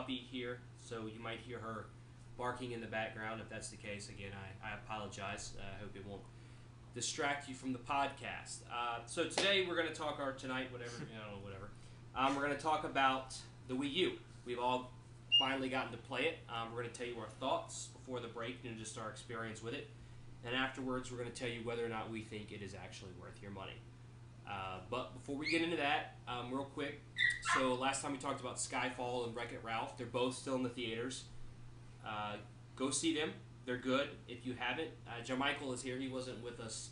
puppy here, so you might hear her barking in the background. If that's the case, again, I apologize. I hope it won't distract you from the podcast. So today we're going to talk, or tonight, whatever, whatever. We're going to talk about the Wii U. We've all finally gotten to play it. We're going to tell you our thoughts before the break and just our experience with it. And afterwards, we're going to tell you whether or not we think it is actually worth your money. But before we get into that, real quick, so last time we talked about Skyfall and Wreck-It Ralph. They're both still in the theaters. Go see them. They're good. If you haven't, Jermichael is here. He wasn't with us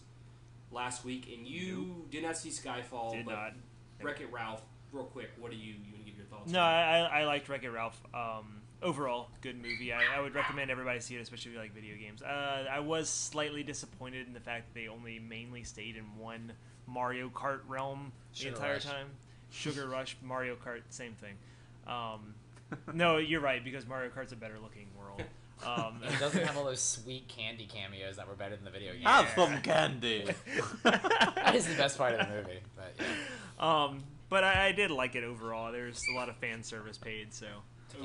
last week, and you did not see Skyfall. Did not. Wreck-It Ralph, real quick, what do you want to give your thoughts No, on? I liked Wreck-It Ralph. Overall, good movie. I would recommend everybody see it, especially if you like video games. I was slightly disappointed in the fact that they only mainly stayed in one Mario Kart realm the entire time. Sugar Rush, Mario Kart, same thing. No, you're right, because Mario Kart's a better looking world. It doesn't have all those sweet candy cameos that were better than the video game. Have some candy. That is the best part of the movie. But, yeah. But I did like it overall. There's a lot of fan service paid, so...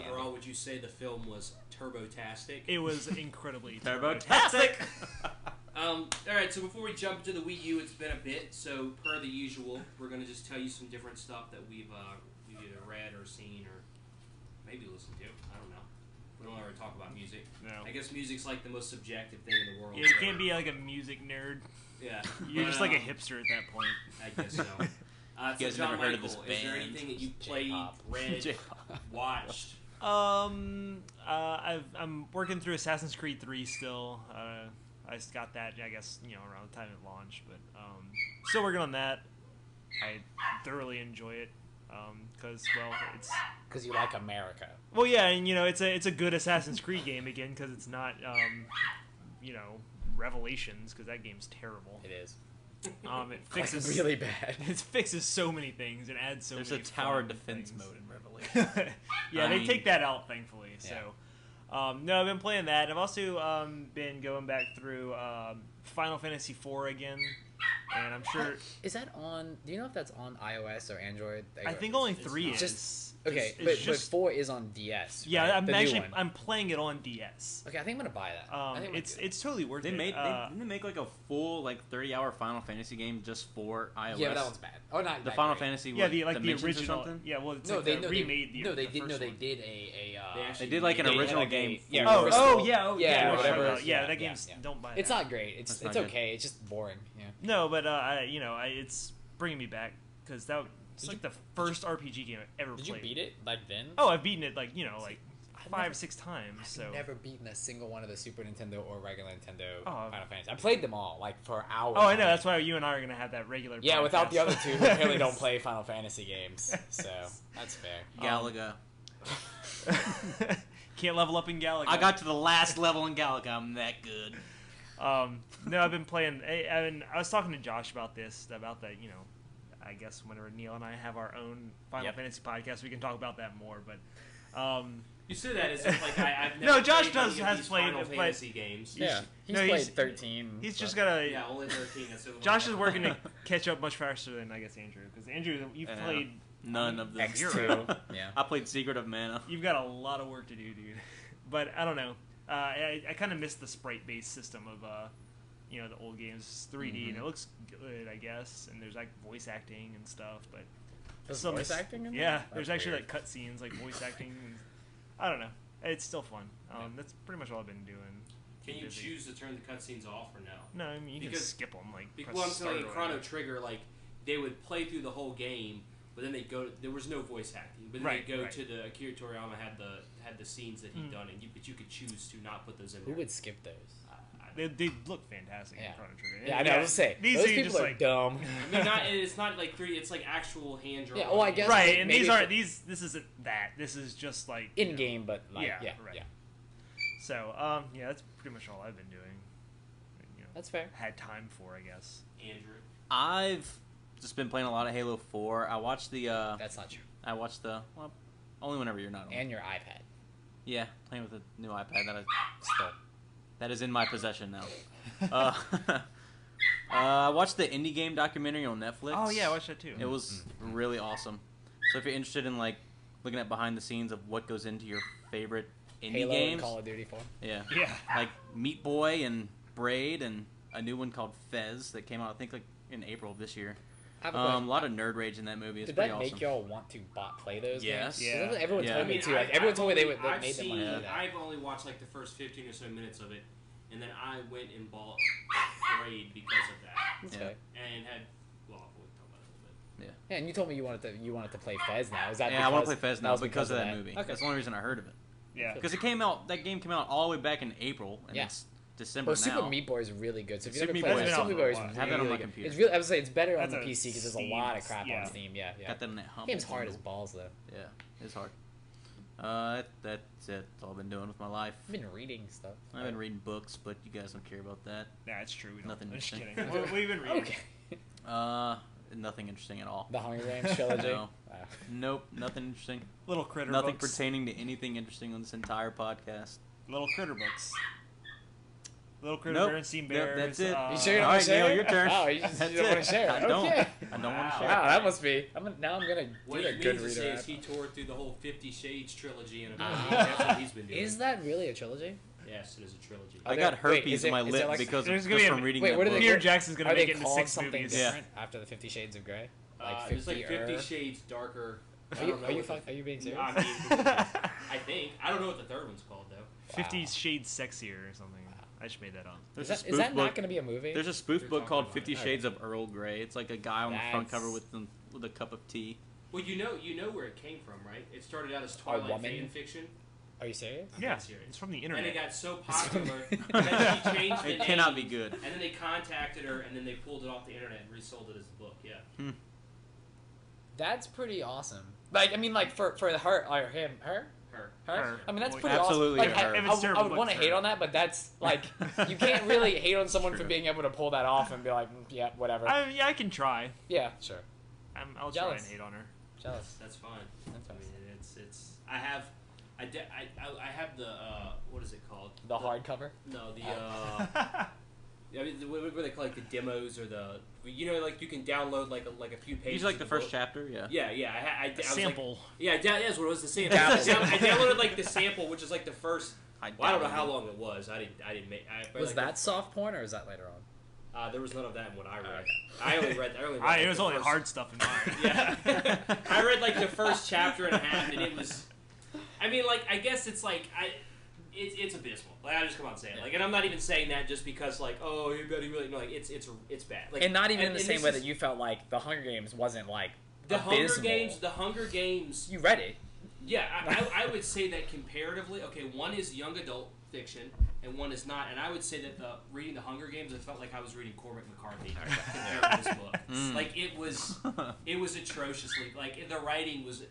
Overall, would you say the film was turbo-tastic? It was incredibly Turbo-tastic! Alright, so before we jump into the Wii U, it's been a bit, so per the usual, we're going to just tell you some different stuff that we've either read or seen or maybe listened to. I don't know. We don't ever talk about music. No. I guess music's like the most subjective thing in the world. Yeah, you can't be like a music nerd. Yeah. You're just like a hipster at that point. I guess so. You guys John never heard of Michael, this is there band? anything that you played, J-pop. read, watched? I'm working through Assassin's Creed 3 still. I just got that, I guess, around the time it launched, but still working on that. I thoroughly enjoy it because, well, it's Because you like America. well, yeah, and it's a good Assassin's Creed game again because it's not Revelations, because that game's terrible. It is. It fixes Like, really bad. It fixes so many things and adds so There's many a tower fun defense things. mode in Revelation. Yeah, I they mean- take that out, thankfully. Yeah. So, no, I've been playing that. I've also been going back through Final Fantasy IV again, and I'm sure. Is that on... Do you know if that's on iOS or Android? I think only It's 3 not. is. Just... Okay, It's but just- 4 is on DS. Yeah, right? I'm The new actually one. playing it on DS. Okay, I think I'm gonna buy that. I think I'm It's totally worth They it. made didn't they make like a full 30-hour Final Fantasy game just for iOS? Yeah, but that one's bad. Oh, not the that Final great. Fantasy. Yeah, what, the Dimensions or original. something? Yeah, well, it's No, like they they remade the. No, they the did. first No, they one. did a. They did like an they had original like a- game. yeah, for- Oh, Crystal. yeah, Yeah, yeah, whatever. Yeah, Yeah, that yeah, game's yeah. don't buy. It's that. not great. It's not good. okay. It's just boring. Yeah. No, but it's bringing me back because it's like the first RPG game I ever Did played. you beat it like then? Oh, I've beaten it like I've 5 never- or 6 times. I've So never beaten a single one of the Super Nintendo or regular Nintendo Oh, Final Fantasy. I played them all like for hours. oh, I know. That's why you and I are gonna have that regular. Yeah, podcast. without the other two who apparently don't play Final Fantasy games, so that's fair. Galaga. Can't level up in Galaga. I got to the last level in Galaga. I'm that good. No, I've been playing. I was talking to Josh about this, about that. I guess whenever Neil and I have our own Final Fantasy podcast, we can talk about that more. But You say that as if like I've never No, Josh played any does- of has these played- Final but- Fantasy games. Yeah, he's no, played he's- 13. he's just but- gotta. Yeah, only 13. That's so Josh is working to catch up much faster than I guess Andrew, because Andrew, you've played. None of them. X2. Yeah. I played Secret of Mana. You've got a lot of work to do, dude. But I don't know. I kind of miss the sprite-based system of the old games. It's 3D and it looks good, I guess. And there's like voice acting and stuff, but There's some- voice acting in there? Yeah, That's there's actually weird. like cutscenes, like voice acting. And, I don't know. It's still fun. That's pretty much all I've been doing. Can you Busy. choose to turn the cutscenes off or no? No, I mean you can Because- skip them. Like press Well, I'm start saying or Chrono whatever. Trigger, like they would play through the whole game, but then they go. There was no voice acting, but then Right, they go right. to the Akira Toriyama had the scenes that he'd done, but you could choose to not put those in Who there. would skip those? They look fantastic in Yeah. Chrono Trigger. Yeah, I know. I was say these those are people just are like dumb. I mean, it's not like 3D. It's like actual hand drawn. Yeah, well, I guess- right, and maybe these if aren't it- these. This isn't that. This is just like In game, but like Yeah, yeah, right. yeah. So, yeah, that's pretty much all I've been doing. That's fair. Had time for, I guess. Andrew. I've just been playing a lot of Halo 4. I watched the. That's not true. I watched the. Well, only whenever you're not on. And your iPad. Yeah, playing with a new iPad Still. that is in my possession now. I watched the indie game documentary on Netflix. Oh yeah, I watched that too. It was really awesome. So if you're interested in like looking at behind the scenes of what goes into your favorite indie Halo games. and Call of Duty 4. Yeah. Yeah. Like Meat Boy and Braid and a new one called Fez that came out I think like in April of this year. I have a A question. lot of nerd rage in that movie. It's Did pretty that awesome. make y'all want to play those Yes. games? Yeah. Everyone Yeah. told I me mean, too. Like, everyone told me they I've made them want to seen, do that. I've only watched like the first 15 or so minutes of it, and then I went and bought Braid because of that, Okay. and had we'll talk about it a little bit. Yeah, and you told me you wanted to play Fez now. Is that Yeah, I want to because- play Fez that now was because of that that movie. Okay. That's the only reason I heard of it. Yeah. Because that game came out all the way back in April, and Yeah. it's December Well, Super now. Meat Boy is really good. So if you Super never Meat played Boy it, is Super Meat Boy is awesome. really I have that on my good. computer. It's really, I would say it's better on That's the a PC because there's a lot of crap Steam, on Steam. Yeah, yeah. Got that in that humble Game's hard as bundle. balls though. Yeah, it's hard. That's it. That's all I've been doing with my life. I've been reading stuff. I've been reading books, but you guys don't care about that. Yeah, it's true. We don't. Nothing I'm just interesting. kidding. What have you been reading? Okay. Nothing interesting at all. The Hunger Games trilogy. No. Wow. Nope, nothing interesting. Little critter Nothing books. pertaining to anything interesting on this entire podcast. Little critter books. Little critter Nope. Berenstain Nope, Bears. that's it. You sure you don't All want right, to share? Neil, your turn. Oh, you just That's you don't want it. to share. I don't. Okay. I don't want to Wow. share. Wow, that must be. now I'm gonna What do he a means good to reader. say is app. he tore through the whole 50 Shades trilogy in a Ah. movie. That's what he's been doing. Is that really a trilogy? Yes, it is a trilogy. Are I there- got wait, herpes is in my is lip like- because There's just gonna be from a- reading wait, that what are book. they Peter called? Jackson's gonna Are make they it into called 6 something movies. different after the 50 Shades of Grey? It's like 50 50-er? Shades darker. I Are you, don't know are, you what fuck, the- are you being serious? I mean, I think. I don't know what the third one's called though. 50 Shades Sexier or something. I just made that up. There's Is a that, is spoof that not book. going to be a movie? There's a spoof They're book talking called about 50 it. Shades of Earl Grey. It's like a guy on the front cover That's- with a cup of tea. Well, you know where it came from, right? It started out as A Twilight woman? fan fiction, Are you serious? Yeah, serious. it's from the and it internet. got so popular that she changed the It name. cannot be good. And then they contacted her, and then they pulled it off the internet and resold it as a book. Yeah. That's pretty awesome. Like, I mean, like, for her, or him, her? Her. Her. I mean, that's Well, pretty absolutely awesome. Like, her. If it's I terrible, would want to it's hate her. on that, but that's, like, you can't really hate on someone for True. being able to pull that off and be like, yeah, whatever. Yeah, I can try. Yeah, sure. I'll try Jealous. and hate on her. Jealous. That's fine. That's I mean, awesome. it's. I have the what is it called? The hardcover? No, the I mean, what do they call like the demos or the like you can download like a few pages. Usually like of the the first book. chapter, yeah. Yeah. I was like, Sample. yeah, that's what it was. The sample. Yeah. I downloaded like the sample, which is like the first. I Well, I don't know downloaded how it. long it was. I didn't make. Was like, that soft porn, or is that later on? There was none of that in what I read. Okay. I only read. It like, was the only first- hard stuff in mine. Yeah. I read like the first chapter and a half, and it was. I mean, like I guess it's like it's abysmal. Like I just come out and say it. Like, and I'm not even saying that just because like you better really no. Like it's bad. Like, And not even in the same this way is- that you felt like The Hunger Games wasn't, like, The Hunger abysmal. Games. The Hunger Games. You read it. Yeah, I would say that comparatively, okay, one is young adult fiction and one is not, and I would say that reading the Hunger Games, I felt like I was reading Cormac McCarthy compared to this book. Mm. Like it was atrociously like the writing was,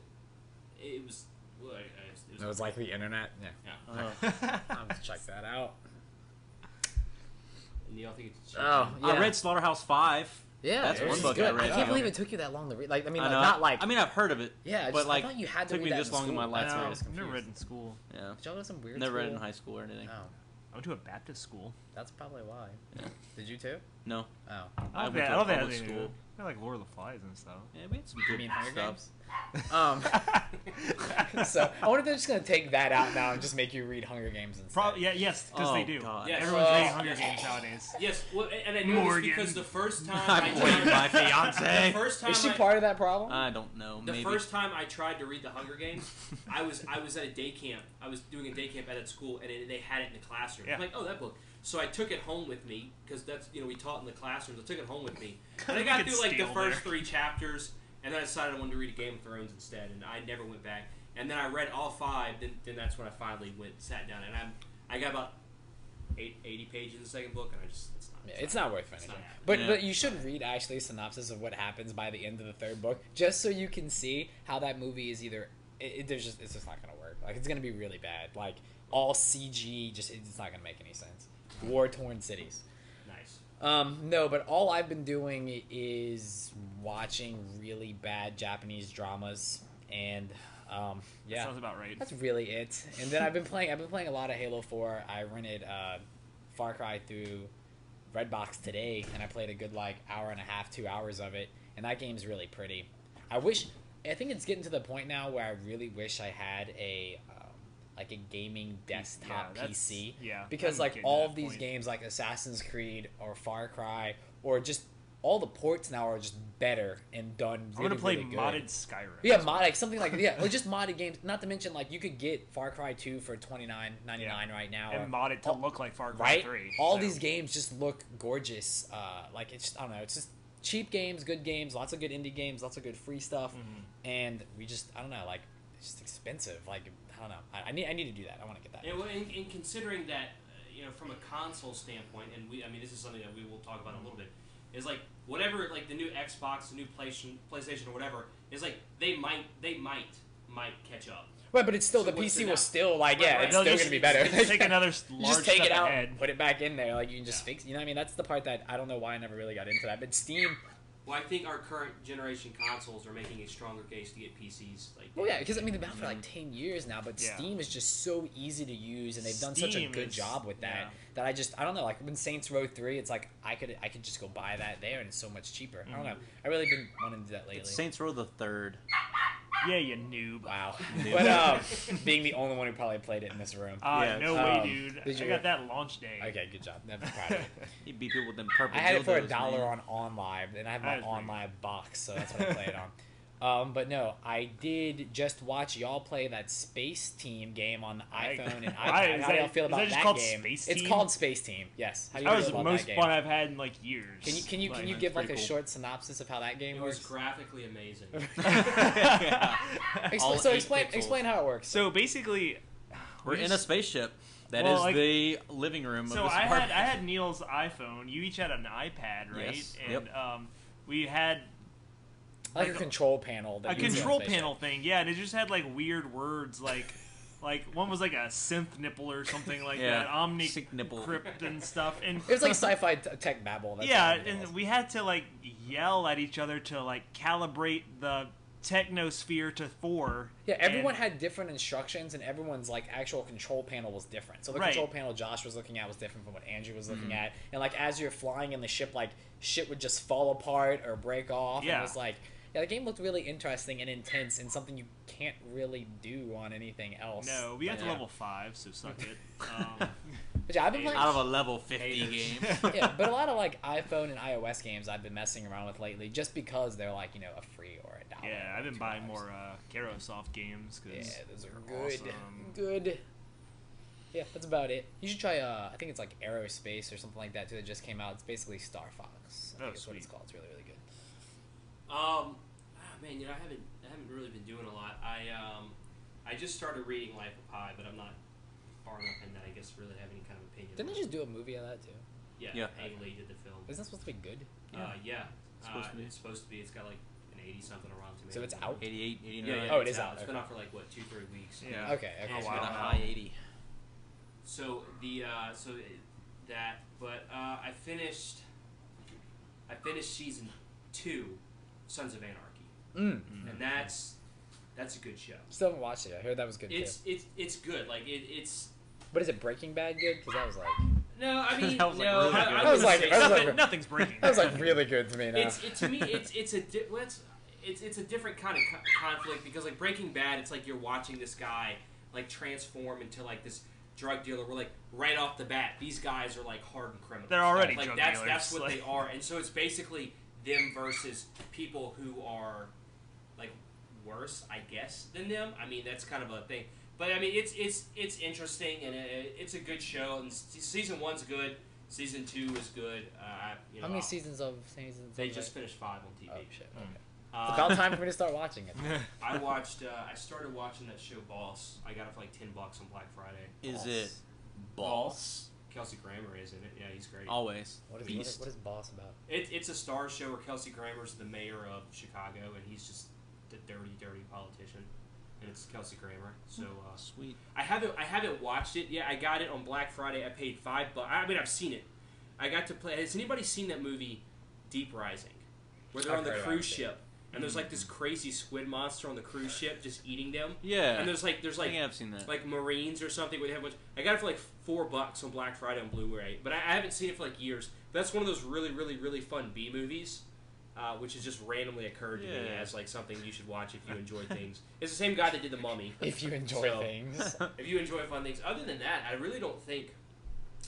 it was. Well, It was like the internet. Yeah. Yeah. I'll have to check that out. And you all think it's. Oh, yeah. I read Slaughterhouse 5. Yeah, That's it one was book good. I read. can't Yeah. believe it took you that long to read. Like, I mean, I like, know. not like. I mean, I've heard of it. yeah, but, I thought you had to took read me that this in long in school. my life That's to why I read was I've never confused. read in school. Yeah. Did y'all go to some weird Never read school? in high school or anything. Oh, I went to a Baptist school. that's probably why. Yeah. Did you too? No. Oh. I went I to a don't think public I had school. I like Lord of the Flies and stuff. Yeah, we had some You good mean Hunger stuff. Games? So I wonder if they're just gonna take that out now and just make you read Hunger Games instead. Probably, yes, because Oh, they do. God. Yes. Everyone's Oh. reading Hunger Games nowadays. Yes, well, and I know this Morgan. because the first time I'm waiting, my the fiance. first time Is she I- part of that problem? I don't know. The Maybe. first time I tried to read the Hunger Games, I was at a day camp. I was doing a day camp at that school, and they had it in the classroom. Yeah. I'm like, oh, that book. So I took it home with me because that's we taught in the classrooms. I took it home with me, and I got You could through like the steal first there. 3 chapters, and then I decided I wanted to read Game of Thrones instead, and I never went back. And then I read all 5. Then that's when I finally sat down, and I got about 80 pages in the second book, and It's not worth It's finishing. not happening. But Yeah. but you should read actually a synopsis of what happens by the end of the 3rd book, just so you can see how that movie is either it's just not gonna work. Like, it's gonna be really bad. Like, all CG, it's not gonna make any sense. War torn cities. nice. No, but all I've been doing is watching really bad Japanese dramas, and yeah. Sounds about right. That's really it. And then I've been playing a lot of Halo 4. I rented Far Cry through Redbox today, and I played a good like hour and a half, 2 hours of it. And that game's really pretty. I wish I think it's getting to the point now where I really wish I had a like a gaming desktop PC. Yeah. Because like all of these games like Assassin's Creed or Far Cry or just all the ports now are just better and done really, I'm gonna play really good. modded Skyrim. Yeah, like something like or just modded games. Not to mention like you could get Far Cry 2 for $29.99 right now, and mod it to look like Far Cry right? 3. All these games just look gorgeous. Like it's just, I don't know, it's just cheap games, good games, lots of good indie games, lots of good free stuff, and we just I don't know, like it's just expensive. Like I don't know, I need to do that. I want to get that. Yeah, well, in considering that, from a console standpoint, and I mean, this is something that we will talk about in a little bit, is like whatever, like the new Xbox, the new PlayStation or whatever, is like they might catch up. Right, but it's still So the what's PC it will now? still like Right, it's still just- gonna be better. Take another large just take step it out, ahead. put it back in there. Like you can just fix. You know what I mean? That's the part that I don't know why I never really got into that. But Steam. Well, I think our current generation consoles are making a stronger case to get PCs. Like, Well, yeah, because I mean they've been out for like 10 years now, but Yeah. Steam is just so easy to use, and they've done such a Steam good is- job with that yeah. that I don't know. Like when Saints Row 3, it's like I could just go buy that there, and it's so much cheaper. I don't know. I really been wanting to do that lately. It's Saints Row the Third. Yeah, you noob. Wow. Noob. But being the only one who probably played it in this room. Yeah. No way, dude. Did I you- got that launch day. Okay, good job. I'm proud of you. He beat people with them purple. I had it for dildos, $1 man. on OnLive, and I have my That is pretty OnLive box, so that's what I play it on. But no, I did just watch y'all play that Space Team game on the iPhone and iPad. Is How do y'all that- feel is that about just that called game? Space It's Team? called Space Team. Yes. How do you That feel was the about most that fun game? I've had in like years. Can you Like, give like a pretty cool. short synopsis of how that game it was works? graphically amazing. All So 8 explain pixels. how it works. So basically, We're in a spaceship. That Well, is like- the living room so of this I apartment. had Neil's iPhone. You each had an iPad, right? Yes. And Yep. we had like a like control panel. a That you use on control Spaceship. panel thing, yeah, and it just had like weird words like one was like a synth nipple or something like Yeah, that, omni sync nipple. crypt and stuff, and It was like sci-fi tech babble. That's yeah, what it was. and we had to like yell at each other to like calibrate the technosphere to 4. Yeah, everyone and- had different instructions, and everyone's like actual control panel was different. So the Right. control panel Josh was looking at was different from what Andrew was looking at, and like as you're flying in the ship, like shit would just fall apart or break off. And Yeah. it was like, yeah, the game looked really interesting and intense, and something you can't really do on anything else. No, we got to Yeah. level 5, so suck it. But yeah, I've been playing. Out of a level 50 Haters. game. Yeah, but a lot of like iPhone and iOS games I've been messing around with lately, just because they're like a free or $1. Yeah, I've been $2. buying more Carosoft games because Yeah, those are they're good. awesome. Good. Yeah, that's about it. You should try. I think it's like Aerospace or something like that too. That just came out. It's basically Star Fox. I Oh, think it's what it's sweet. called. It's really really good. Man, I haven't really been doing a lot. I just started reading Life of Pi, but I'm not far enough in that I guess to really have any kind of opinion. Didn't on they it. just do a movie of that too? Yeah, Yeah. Ang Lee did the film. Isn't that supposed to be good? Yeah. It's supposed to be. It's supposed to be. It's got like an 80 something around to me. So it's out? 88, 89. Yeah, Oh, it it's is out, It's been okay. out for like what 2-3 weeks. Yeah. Okay. Okay. Oh, It's wow. got a high 80. So that, but I finished season 2, Sons of Anarchy, and that's a good show. Still haven't watched it. I heard that was good too. It's good. Like it's But is it Breaking Bad good? Because that was like no, I mean That was, like, no, really good. I That was wouldn't like- say that was so. like- Nothing's breaking. that was like really good to me. Now. To me it's a different kind of conflict because like Breaking Bad, it's like you're watching this guy like transform into like this drug dealer. We're like right off the bat, these guys are like hardened criminals. They're already like drug that's dealers. what Like- they are, and so it's basically them versus people who are like worse, I guess, than them. I mean, that's kind of a thing. But I mean, it's interesting and it's a good show. And season 1's good. Season 2 is good. How many seasons of seasons? They of just that? finished 5 on TV. Oh shit. Okay. Uh, It's about time for me to start watching it. I watched. I started watching that show, Boss. I got it for like $10 on Black Friday. Is it Boss? Kelsey Grammer is in it. Yeah, he's great. Always. What is Beast. what is Boss about? It's a star show where Kelsey Grammer's the mayor of Chicago, and he's just the dirty politician. And it's Kelsey Grammer. So Sweet. I haven't watched it yet. I got it on Black Friday. I paid $5. I mean, I've seen it. I got to play. Has anybody seen that movie, Deep Rising, where they're I've on the heard about cruise it. ship? And there's like this crazy squid monster on the cruise ship just eating them. Yeah. And there's like I think I've seen that. like Marines or something. Where they have I got it for like $4 on Black Friday on Blu-ray, but I haven't seen it for like years. But that's one of those really, really, really fun B movies. which has just randomly occurred to me as like something you should watch if you enjoy things. It's the same guy that did The Mummy. If you enjoy things. If you enjoy fun things. Other than that, I really don't think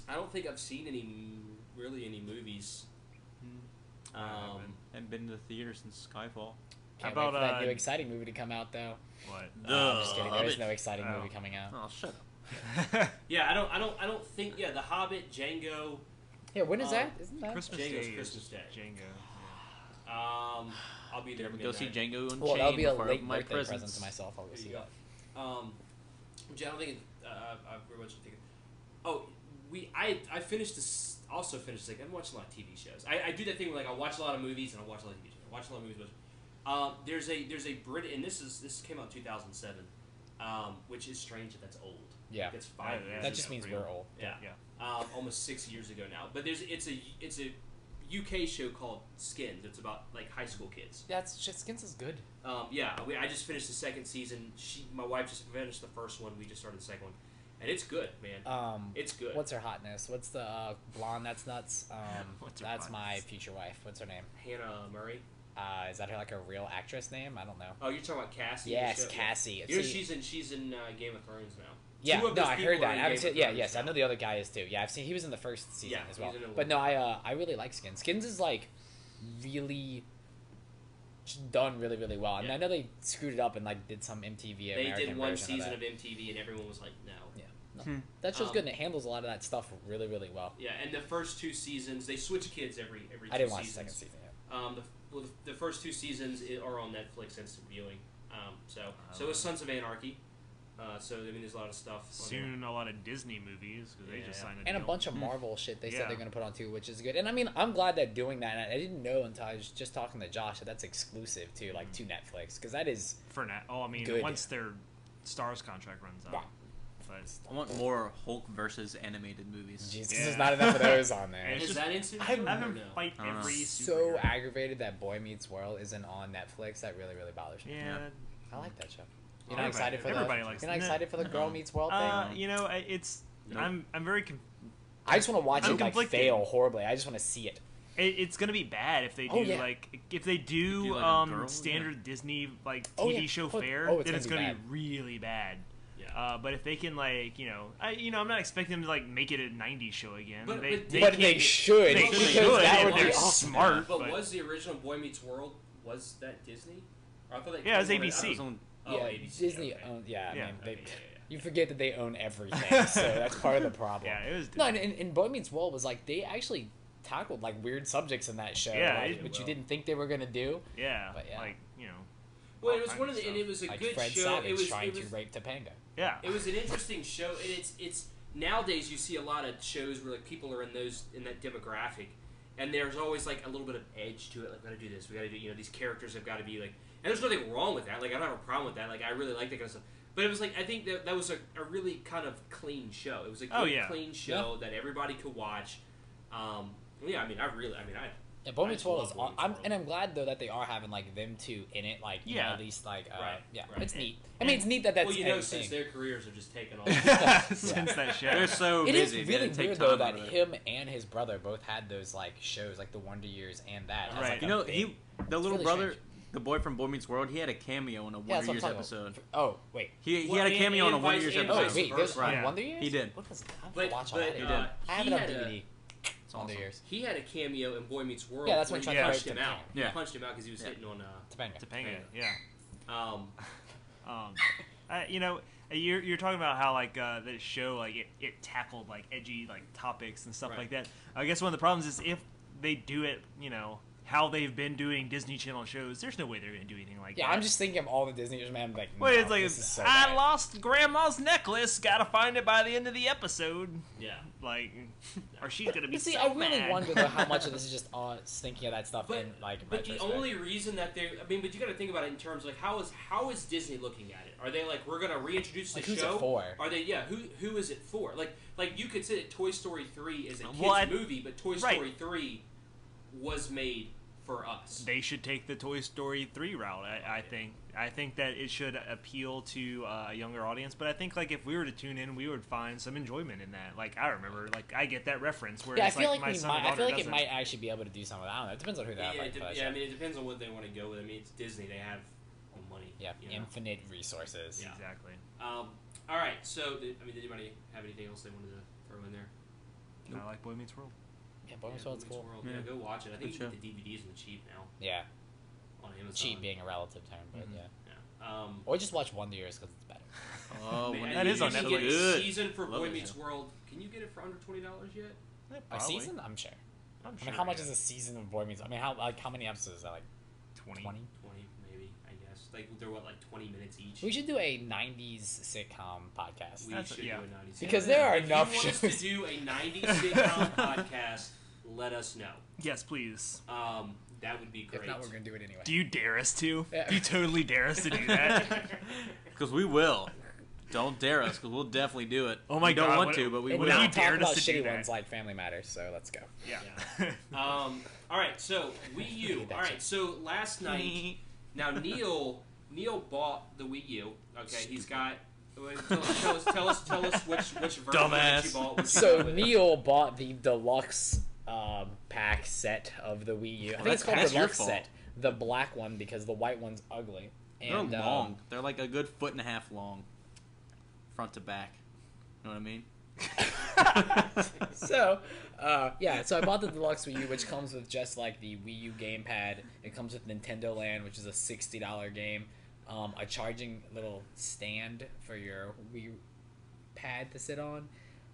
I've seen any movies. I haven't been to the theater since Skyfall. Can't wait for that new exciting movie to come out, though. What? I'm just kidding. There is no exciting movie coming out. Oh, shut up. Yeah, I don't think. Yeah, The Hobbit, Django. Yeah, when is that? Isn't that Christmas Django's Day. Christmas Day. Django. I'll be there. Go see Django Unchained. Well, that'll be a before I late open my birthday present presents. to myself. I'll go There see you that. go. Which I don't think I've very much thinking. Oh, I finished this. Also finished. Like, I've watched a lot of TV shows. I do that thing where like I watch a lot of movies and I watch a lot of TV shows. I watch a lot of movies. There's a Brit, and this came out in 2007, which is strange that that's old. Yeah. Like, it's 5 years. That just ago. means we're old. Yeah. Yeah. Almost 6 years ago now. But it's a UK show called Skins. It's about like high school kids. Yeah, Skins is good. I just finished the second season. My wife just finished the first one. We just started the second one, and it's good, man. It's good. What's her hotness? What's the blonde that's nuts? What's her That's my hotness? future wife. What's her name? Hannah Murray? Is that her like a real actress name? I don't know. Oh, you're talking about Cassie? Yeah, the it's show? Cassie. You know, See- she's in Game of Thrones now. Yeah, Two of no, those I people heard are that. in I haven't Game seen, of yeah, Thrones yes, I now. know the other guy is too. Yeah, I've seen. He was in the first season Yeah, as well. he's in a But no, I really like Skins. Skins is like really done really really well. I mean, Yeah. I know they screwed it up and like did some MTV They American did one version season of of that. MTV, and everyone was like, no. Yeah, no, that show's good and it handles a lot of that stuff really really well. Yeah, and the first 2 seasons, they switch kids every 2 I didn't watch the seasons. second season yet. The first 2 seasons are on Netflix instant viewing. So is Sons of Anarchy. So I mean, there's a lot of stuff. on there. Soon a lot of Disney movies because they just Yeah. signed a And a deal. bunch of Marvel shit they said Yeah. they're going to put on too, which is good. And I mean, I'm glad they're doing that. And I didn't know until I was just talking to Josh that that's exclusive to like to Netflix because that is for now. Oh, I mean, Good. once their Stars contract runs out. Wow. But I want more Hulk versus animated movies. jeez, 'cause Yeah. there's not enough of those on there. It's Is just- that instant? I'm- viewing have or him no? fight I don't know. every So superhero. aggravated that Boy Meets World isn't on Netflix. That really really bothers me. Yeah. I like that show. You're Everybody- not excited for everybody the, likes You're not it. excited for the Girl Meets World thing. You know, it's Nope. I'm very. I just want to watch I'm it like conflicted. fail horribly. I just want to see it. It's gonna be bad if they do Oh, yeah. like if they do, do, like, a girl, standard Disney like Oh, TV yeah. show Oh, fare, oh, it's then gonna it's be gonna bad. be really bad. Yeah. But if they can like I'm not expecting them to like make it a '90s show again. But they they But they can't- should they because should, that if would be they're awesome. smart. But but- was the original Boy Meets World, was that Disney? Or I thought that Yeah, it was came on- ABC. That was on- Oh, Yeah, ABC. Disney okay. owns. Yeah, I Yeah, mean, Okay, they, yeah. you forget that they own everything, so that's part of the problem. Yeah, it was. No, and Boy Meets World was like they actually tackled like weird subjects in that show, Yeah, like, they which you will. didn't think they were gonna do. yeah, but yeah. like Well, all it was kinds one of the, stuff. and it was a Like good Fred show. Savage It was trying it was, to rape Topanga. yeah. It was an interesting show, and it's nowadays you see a lot of shows where like people are in that demographic, and there's always like a little bit of edge to it. Like we got to do this, we got to do these characters have got to be like, and there's nothing wrong with that. Like I don't have a problem with that. Like I really like that kind of stuff. But it was like I think that was a really kind of clean show. It was a good, Oh, yeah. clean show that everybody could watch. Yeah, I mean, Yeah, Boy I Meets just World love is. Boy Meets World. And I'm glad though that they are having like them two in it. Like you know, Yeah. at least like Right, yeah, right. it's neat. I mean, it's neat that that's well, anything. since their careers have just taken off. Since that show. They're so It is busy. they really didn't take weird time though out that of it. him and his brother both had those like shows, like the Wonder Years and that. as, Right. like, You a know, big- the little really brother, strange. the boy from Boy Meets World, he had a cameo in a Yeah, Wonder that's what I'm Years talking episode. about. Oh wait, He Well, had a cameo in a and Wonder vice- Years and oh vice episode. wait, versa. this on Yeah. Wonder Years. He did. What was? I have But- to watch all but, that. He again. did. I have he it on had a- DVD. It's Wonder awesome. Years. He had a cameo in Boy Meets World. Yeah, that's where when he he punched tried him to out. rape He Yeah. punched him out because he was Yeah. hitting on Topanga. Topanga, yeah. Um, You're talking about how like the show like it tackled like edgy like topics and stuff Right. like that. I guess one of the problems is if they do it, how they've been doing Disney Channel shows. There's no way they're gonna do anything like Yeah, that. I'm just thinking of all the Disney shows, man. I'm like, Well, no, it's like this is so I bad. lost Grandma's necklace. Gotta find it by the end of the episode. yeah. Like, or she's gonna be You see, so I really mad. wonder though how much of this is just thinking of that stuff But, in like. but the retrospect. only reason that but you got to think about it in terms of like how is Disney looking at it? Are they like we're gonna reintroduce the Like, who's show? it for? Are they who is it for? Like you could say that Toy Story 3 is a kids Well, movie, but Toy right. Story 3 was made for us. They should take the Toy Story 3 route. I think that it should appeal to a younger audience. But I think like if we were to tune in, we would find some enjoyment in that. Like I remember, like I get that reference. Where Yeah, I it's feel like like my son or I daughter feel like it doesn't. might actually be able to do something. I don't know. It depends on who they have. I mean, it depends on what they want to go with. I mean, it's Disney; they have the money. Yeah, you know? infinite resources. Yeah. Exactly. All right. So, did anybody have anything else they wanted to throw in there? Nope. I like Boy Meets World. Yeah, Boy Meets World's cool. World. Yeah, go watch it. I think you Good can get the DVDs in the cheap now Yeah, on Amazon. cheap being a relative term, but yeah. Or Or just watch Wonder Years because it's better. Oh, man, that is on you can Netflix. get a Good. season for Love Boy that Meets show. World. Can you get it for under $20 yet? Yeah, A probably. season? I'm sure. I'm I sure. mean, how much yeah. is a season of Boy Meets? I mean, how many episodes is that? Like 20? 20? 20 maybe, I guess. Like they're like 20 minutes each. We should do a '90s sitcom podcast. We should do a 90s. Because there are if enough you want us shows. to do a 90s sitcom podcast, let us know. Yes, please. That would be great. If not, we're gonna do it anyway. Do you dare us to? Yeah. Do you totally dare us to do that? Because we will. Don't dare us, because we'll definitely do it. Oh my we don't God, want what- to, but we And What will. if you not talk dared us about to do shitty that? ones like Family Matters. So let's go. Yeah. All right, so Wii U. All right, so last night, now Neil bought the Wii U. Okay, he's got. Tell us which version that you Dumbass. bought. What you So got with it. Neil bought the deluxe pack set of the Wii U. I think that's- it's called that's your deluxe fault. set. The black one because the white one's ugly. They're And long. They're like a good 1.5 feet long. Front to back. You know what I mean? So I bought the deluxe Wii U, which comes with just like the Wii U gamepad. It comes with Nintendo Land, which is a $60 game. A charging little stand for your Wii pad to sit on,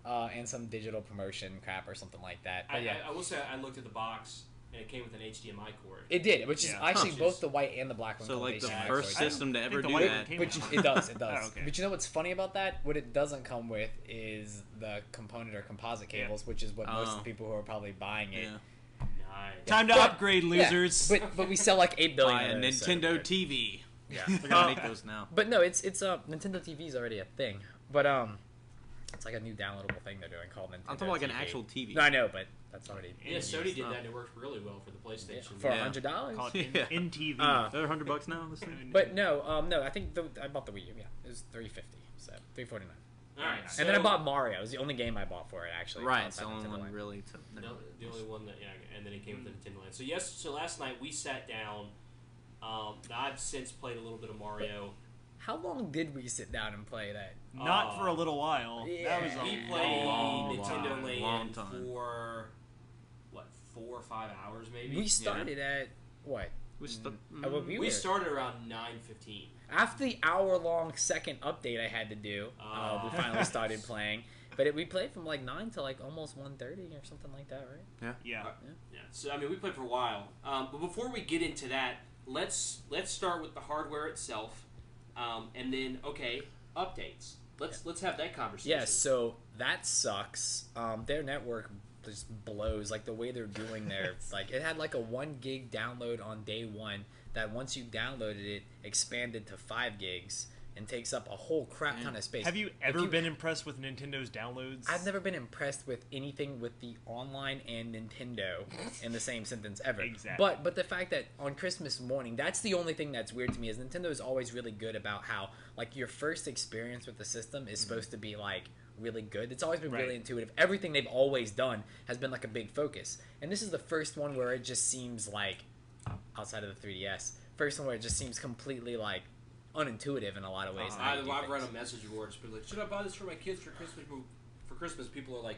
and some digital promotion crap or something like that. But yeah, I will say I looked at the box and it came with an HDMI cord. it did, which is Yeah. actually Huh. both the white and the black one. So come like with the HDMI first cords. system to I ever think the do white that. one came Which with it does. Oh, okay. But you know what's funny about that? What it doesn't come with is the component or composite cables, which is what most of the people who are probably buying it. Yeah. Nice. Time to But- upgrade, Yeah, losers. but we sell like 8 billion. Buy a of those, so Nintendo we're good. TV. Yeah. They're gonna make those now. But no, it's Nintendo TV is already a thing. But it's like a new downloadable thing they're doing called Nintendo. I'm talking like an TV. actual TV. No, I know, but that's already Yeah, Sony did Oh. that and it worked really well for the PlayStation. for Yeah. $100. Call it Yeah. in TV. They're $100 now. This thing? But no, I think I bought the Wii U. Yeah, it was $350, so $349. All right, And then I bought Mario. It was the only game I bought for it actually. Right, it's the outside only Nintendo one Land. really. No, the only one that and then it came with the Nintendo Land. So last night we sat down. Now I've since played a little bit of Mario. How long did we sit down and play that? Not for a little while. Yeah. That was a We played long Nintendo time. Land long time. for what 4 or 5 hours maybe. We started at what? Mm. We We were- started around 9:15. After the hour-long second update I had to do, we finally started playing. But we played from like 9 to like almost 1:30 or something like that, right? Yeah. Yeah. So I mean, we played for a while. But before we get into that, let's start with the hardware itself, and then updates. Let's have that conversation. Yeah, so that sucks. Their network just blows. Like the way they're doing their like it had like a 1 gig download on day one that once you downloaded it expanded to 5 gigs and takes up a whole crap ton of space. Have you If ever been impressed with Nintendo's downloads? I've never been impressed with anything with the online and Nintendo in the same sentence ever. Exactly. But the fact that on Christmas morning, that's the only thing that's weird to me is Nintendo is always really good about how like your first experience with the system is supposed to be like really good. It's always been really Right. intuitive. Everything they've always done has been like a big focus. And this is the first one where it just seems like outside of the 3DS, first one where it just seems completely like unintuitive in a lot of ways. and how you do I've read things. a message boards, but like, should I buy this for my kids for Christmas? For Christmas, people are like,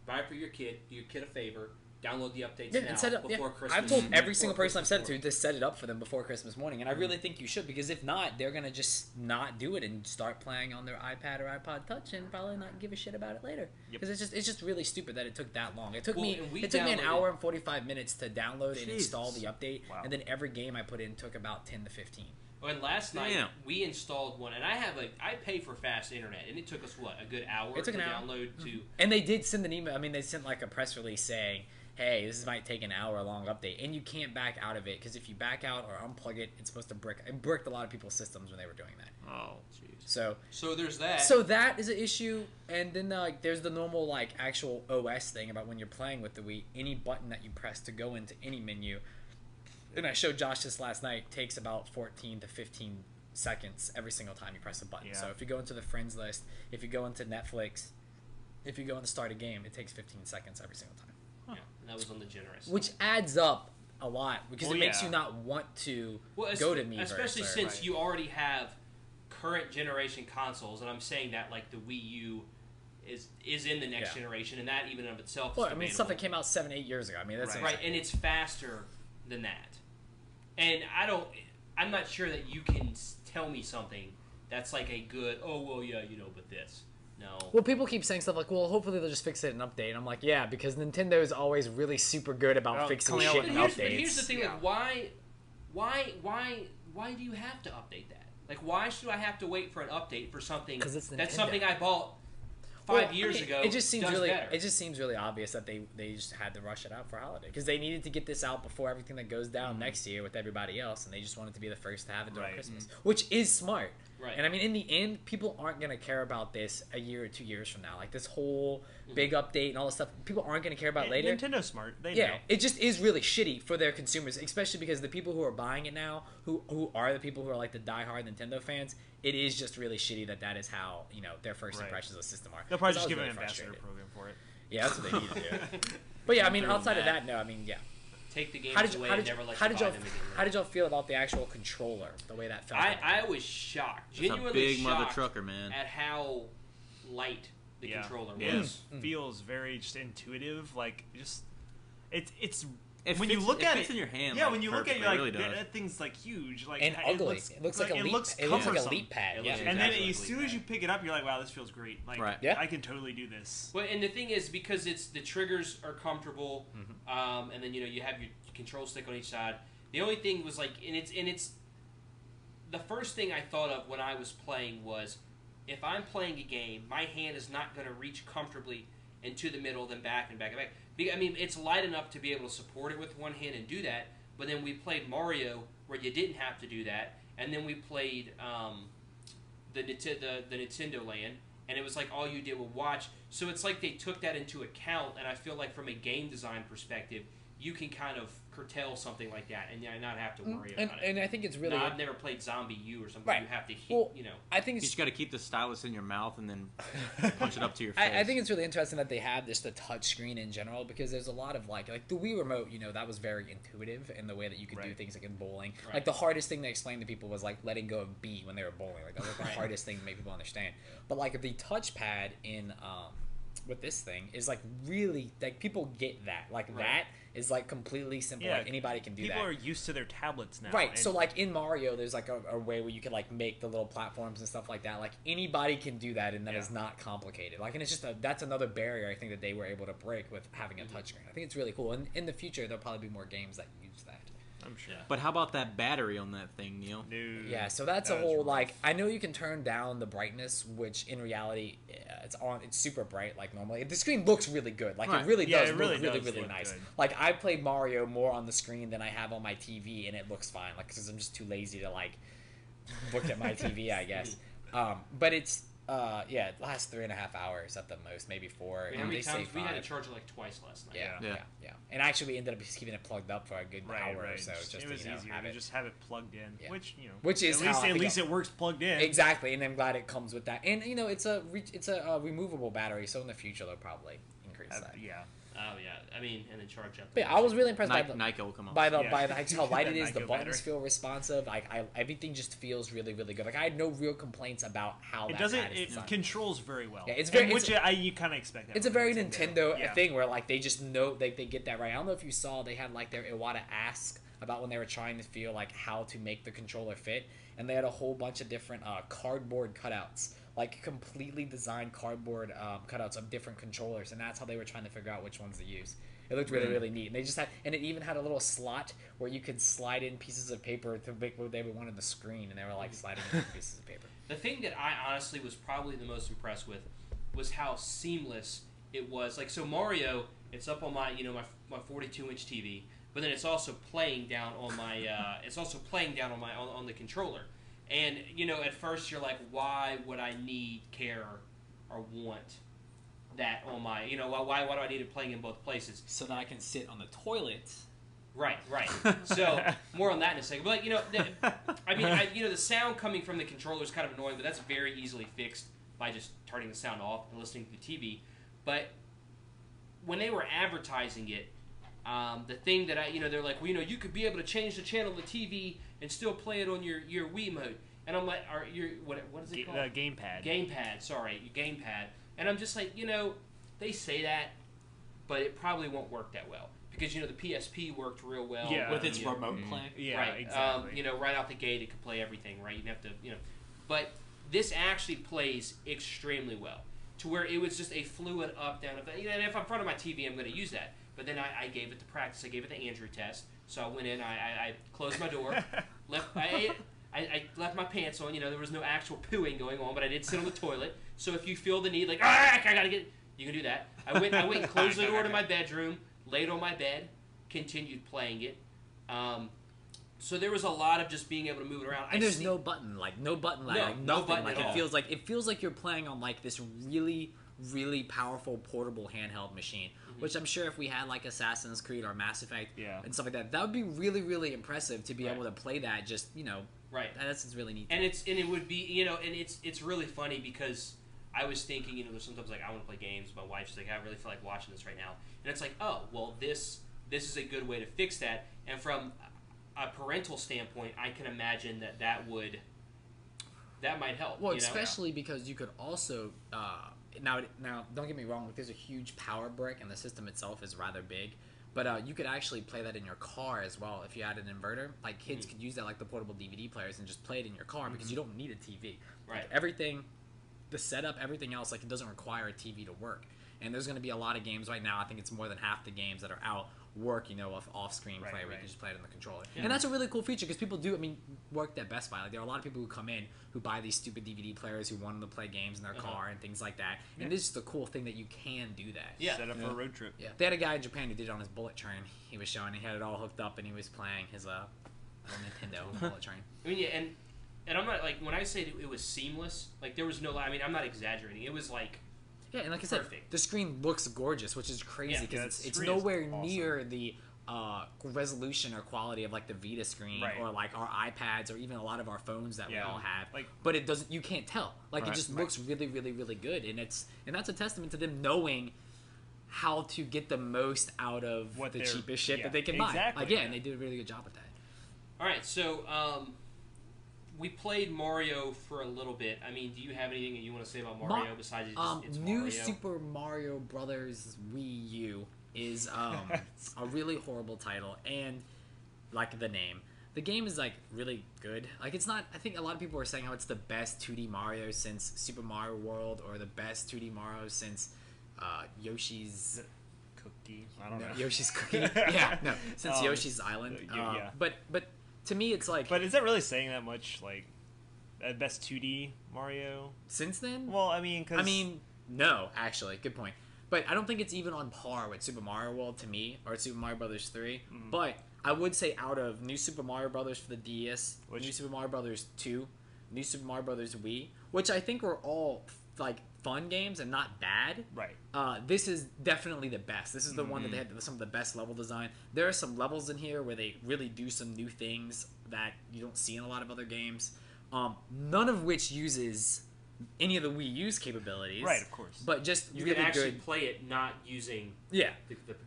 buy it for your kid. Do your kid a favor. Download the updates Yeah, now and set it up. before Yeah. Christmas. I've told every before single person I've said it Christmas to set it up for them before Christmas morning, and I really think you should because if not, they're gonna just not do it and start playing on their iPad or iPod Touch and probably not give a shit about it later. Yep. Because it's just really stupid that it took that long. It took Well, me and we an downloaded- hour and 45 minutes to download and install Jesus. the update, Wow. and then every game I put in took about 10 to 15. And last night Damn. we installed one, and I pay for fast internet, and it took us a good hour It took to an hour. download to. And they did send an email. I mean, they sent like a press release saying, "Hey, this might take an hour-long update," and you can't back out of it because if you back out or unplug it, it's supposed to brick. It bricked a lot of people's systems when they were doing that. Oh, jeez. So there's that. So that is an issue, and then like there's the normal like actual OS thing about when you're playing with the Wii. Any button that you press to go into any menu and I showed Josh this last night, takes about 14 to 15 seconds every single time you press a button. Yeah. So if you go into the friends list, if you go into Netflix, if you go and start a game, it takes 15 seconds every single time. Yeah, and that was on the generous. Which adds up a lot because Well, it makes yeah. you not want to Well, go to Miiverse. especially or- since Right. you already have current generation consoles, and I'm saying that like the Wii U is in the next Yeah. generation, and that even of itself. Well, is I mean, stuff that debatable. came out 7-8 years ago. I mean, that's Right, and it's faster than that. And I'm not sure that you can tell me something that's like a good, oh, well, yeah, but this. No. Well, people keep saying stuff like, well, hopefully they'll just fix it in an update. And I'm like, yeah, because Nintendo is always really super good about Well, fixing coming out shit with in But updates. here's the thing, Yeah. like, why do you have to update that? Like, why should I have to wait for an update for something 'Cause it's that's Nintendo. something I bought Well, 5 years I mean, ago? It just seems does really, better. it just seems really obvious that they just had to rush it out for holiday because they needed to get this out before everything that goes down next year with everybody else, and they just wanted to be the first to have it during Right. Christmas, which is smart. Right. And I mean, in the end, people aren't gonna care about this a year or 2 years from now. Like this whole big update and all this stuff, people aren't gonna care about later. Nintendo's smart. They Yeah, know. it just is really shitty for their consumers, especially because the people who are buying it now, who are the people who are like the diehard Nintendo fans, it is just really shitty that is how their first Right. impressions of the system are. They'll probably 'Cause I just was give an really ambassador frustrated. program for it. Yeah, that's what they need to do. But yeah, I mean, Throw outside of that. that, no, I mean, yeah. Take the games How did away how and did never let how you did buy y'all them again. how did y'all feel about the actual controller, the way that felt? I was shocked, It's a genuinely big mother shocked trucker, man. at how light the controller Yeah. was. Feels very just intuitive. Like just it's It when fits- you look it at fits it in your hand, Yeah, like, when you look at it, perfectly. you're It really like does. that thing's like huge, like and ugly. It looks like a it leap. looks It looks like a cumbersome. leap pad. It Yeah. looks And then Exactly as like soon as that. you pick it up, you're like, wow, this feels great. Like Right. Yeah. I can totally do this. Well, and the thing is, because it's the triggers are comfortable, Mm-hmm. and then you have your control stick on each side. The only thing was like, and it's the first thing I thought of when I was playing was, if I'm playing a game, my hand is not going to reach comfortably into the middle, then back and back and back. I mean, it's light enough to be able to support it with one hand and do that. But then we played Mario, where you didn't have to do that, and then we played the Nintendo Land, and it was like all you did was watch. So it's like they took that into account, and I feel like from a game design perspective, you can kind of curtail something like that and not have to worry about it. And I think it's really. I've never played Zombie U or something. Right. You have to hit, Well, I think You it's. just got to keep the stylus in your mouth and then punch it up to your face. I think it's really interesting that they have just the touch screen in general because there's a lot of like the Wii remote, that was very intuitive in the way that you could do Right. things like in bowling. Right. Like the hardest thing to explain to people was like letting go of B when they were bowling. Like that was the Right. hardest thing to make people understand. But like the touchpad in with this thing is like really like people get that. Like Right. that is like completely simple. Yeah, Like anybody can do People that. are used to their tablets now. Right, and- so like in Mario, there's like a way where you can like make the little platforms and stuff like that. Like anybody can do that, and that is not complicated. Like, and it's just that's another barrier I think that they were able to break with having a touchscreen. I think it's really cool, and in the future there'll probably be more games that use that. I'm sure. Yeah. But how about that battery on that thing, Neil? No. Yeah, so that's That a was whole rough. like I know you can turn down the brightness, which in reality it's super bright like normally. The screen looks really good, like Right. it really Yeah, does it look really really does really look nice. good. Like I played Mario more on the screen than I have on my TV, and it looks fine. Like because I'm just too lazy to like look at my TV, I guess. But it's it lasts 3.5 hours at the most, maybe 4. I mean, and how many they say times we had 5. to charge it like twice last night. Yeah. And actually, we ended up just keeping it plugged up for a good Right, hour right. or so, just it to was easier have to it. just have it plugged in, Yeah. which is at how least I at think least it works plugged in. Exactly, and I'm glad it comes with that. And it's a removable battery, so in the future they'll probably increase that. Yeah. Oh yeah. I mean, and then charge up. But yeah, I was really impressed by Nike will come up. by the Yeah. by the, how light it is. That The Nyko buttons battery. feel responsive. I everything just feels really really good. Like I had no real complaints about how It that doesn't. pad is It designed. controls very well. Yeah, it's very- And which it's- you kind of expect that. It's a from very Nintendo Yeah. thing where like they just know they get that right. I don't know if you saw they had like their Iwata Ask about when they were trying to feel like how to make the controller fit, and they had a whole bunch of different cardboard cutouts, like completely designed cardboard cutouts of different controllers, and that's how they were trying to figure out which ones to use. It looked really, really neat. And they just had, and it even had a little slot where you could slide in pieces of paper to make what they would want on the screen, and they were like sliding in pieces of paper. The thing that I honestly was probably the most impressed with was how seamless it was. Like, so Mario, it's up on my my 42-inch TV, but then it's also playing down on my on the controller. And at first you're like, why would I need, care, or want that on my why do I need it playing in both places? So that I can sit on the toilet Right. So more on that in a second. But the sound coming from the controller is kind of annoying, but that's very easily fixed by just turning the sound off and listening to the TV. But when they were advertising it, the thing that they're like, well, you could be able to change the channel of the TV and still play it on your Wii mode. And I'm like, what is it called? Gamepad. Gamepad. And I'm just like, they say that, but it probably won't work that well. Because, the PSP worked real well. Yeah. With its remote play. Yeah, right. exactly. Right out the gate, it could play everything, right? You have to, But this actually plays extremely well. To where it was just a fluid up, down, and if I'm in front of my TV, I'm going to use that. But then I gave it to practice. I gave it the Andrew test. So I went in, I closed my door, I left my pants on. There was no actual pooing going on, but I did sit on the toilet. So if you feel the need, like, I gotta get, you can do that. I went and closed the door to my bedroom, laid on my bed, continued playing it. So there was a lot of just being able to move it around. And there's no button lag, no nothing. button Like at all. it feels like you're playing on like this really, really powerful portable handheld machine. Which I'm sure if we had like Assassin's Creed or Mass Effect and stuff like that would be really, really impressive to be able to play that. Just right. That's really neat. And it would be and it's really funny because I was thinking there's sometimes like I want to play games. My wife's like I really feel like watching this right now, and it's like oh well this is a good way to fix that. And from a parental standpoint, I can imagine that might help. Well, especially because you could also. Now, don't get me wrong. Like, there's a huge power brick, and the system itself is rather big. But you could actually play that in your car as well if you had an inverter. Like, kids could use that, like the portable DVD players, and just play it in your car because you don't need a TV. Right. Like, everything, the setup, everything else, like it doesn't require a TV to work. And there's going to be a lot of games right now. I think it's more than half the games that are out work, off-screen play where you can just play it on the controller. Yeah. And that's a really cool feature because people do, work at Best Buy. Like, there are a lot of people who come in who buy these stupid DVD players who want them to play games in their car and things like that. Yeah. And this is the cool thing that you can do that. Yeah. Set up for a road trip. Yeah. They had a guy in Japan who did it on his bullet train. He was showing, he had it all hooked up and he was playing his Nintendo bullet train. And I'm not, like, when I say it was seamless, like, there was no, I'm not exaggerating. It was, like, yeah, and like I said, the screen looks gorgeous, which is crazy because it's nowhere near the resolution or quality of like the Vita screen or like our iPads or even a lot of our phones that we all have. But it doesn't. You can't tell. Like it just looks really, really, really good, and that's a testament to them knowing how to get the most out of the cheapest shit that they can buy. Again, they did a really good job with that. All right, so we played Mario for a little bit. Do you have anything that you want to say about Mario besides it's New Mario? Super Mario Brothers WiiU is a really horrible title, and like the name, the game is like really good. Like it's not. I think a lot of people are saying how it's the best 2D Mario since Super Mario World, or the best 2D Mario since Yoshi's Cookie. I don't know. Yoshi's Cookie. Since Yoshi's Island. But to me, it's like. But is that really saying that much? Like, best 2D Mario since then? Well, no, actually, good point. But I don't think it's even on par with Super Mario World to me, or Super Mario Brothers 3. But I would say out of New Super Mario Brothers for the DS, New Super Mario Brothers 2, New Super Mario Brothers Wii, which I think were all like fun games and not bad. Right. This is definitely the best. This is the one that they had some of the best level design. There are some levels in here where they really do some new things that you don't see in a lot of other games. None of which uses any of the Wii U's capabilities. Right, of course. But just you really can actually good. play it not using the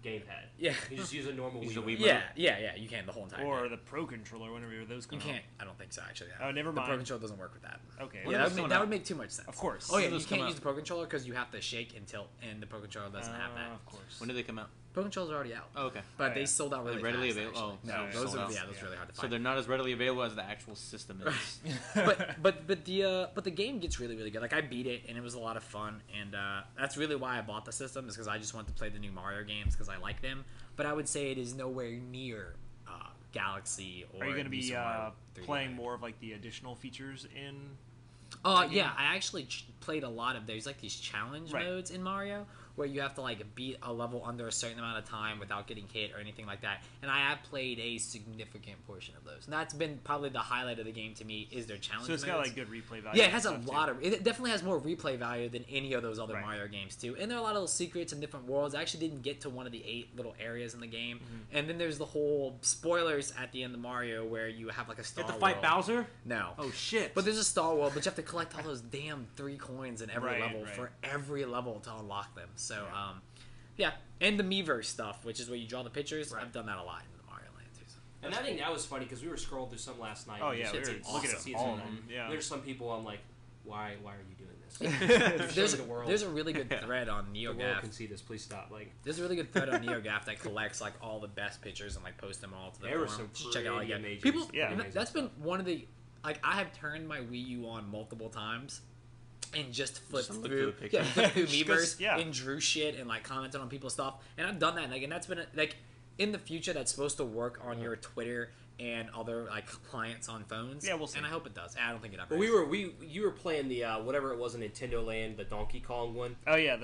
gamepad. Yeah. You just use a normal Wii. Yeah, you can the whole entire Or game. the Pro Controller, whenever those come You can't. I don't think so, actually. Oh, never mind. The Pro Controller doesn't work with that. Okay. Yeah, that would make too much sense. Of course. Oh, yeah, you can't use the Pro Controller because you have to shake and tilt, and the Pro Controller doesn't have that. Of course. When did they come out? Pro Controllers are already out. Oh, okay. But they sold out really readily fast, available? actually. Oh, no, so those are those really hard to find. So they're not as readily available as the actual system is. but the game gets really, really good. Like I beat it and it was a lot of fun, and that's really why I bought the system, is because I just wanted to play the new Mario games because I like them. But I would say it is nowhere near Galaxy or. Are you going to be playing Land. more of like the additional features in? Yeah, I actually played a lot of. There's like these challenge modes in Mario where you have to like beat a level under a certain amount of time without getting hit or anything like that. And I have played a significant portion of those. And that's been probably the highlight of the game to me is their challenge. So it's got modes. like good replay value. Yeah, it has a lot of. It definitely has more replay value than any of those other Mario games too. And there are a lot of little secrets and different worlds. I actually didn't get to one of the 8 little areas in the game. And then there's the whole spoilers at the end of Mario where you have like a star. You have to fight world. Bowser? No. Oh shit! But there's a star world, but you have to collect all those damn 3 coins in every level for every level to unlock them. So, yeah. And the Miiverse stuff, which is where you draw the pictures. I've done that a lot in the Mario Land too. So. And I think that was funny because we were scrolling through some last night. Oh yeah, we were looking at all of them. Yeah. There's some people I'm like, why are you doing this? There's a really good thread on The world NeoGaf. can see this. Please stop. Like, There's a really good thread on NeoGaf that collects like all the best pictures and like posts them all to the there were forum. some Just check it out pretty again. amazing. People, Yeah. and that's been one of the like I have turned my Wii U on multiple times and just flipped Just look through, through the pictures. flipped through Just 'cause- Miiverse and drew shit and like commented on people's stuff. And I've done that like, and that's been like in the future that's supposed to work on your Twitter and other like clients on phones. Yeah, we'll see. And I hope it does. I don't think it ever. but is. you were playing the whatever it was in Nintendo Land, the Donkey Kong one. Oh yeah,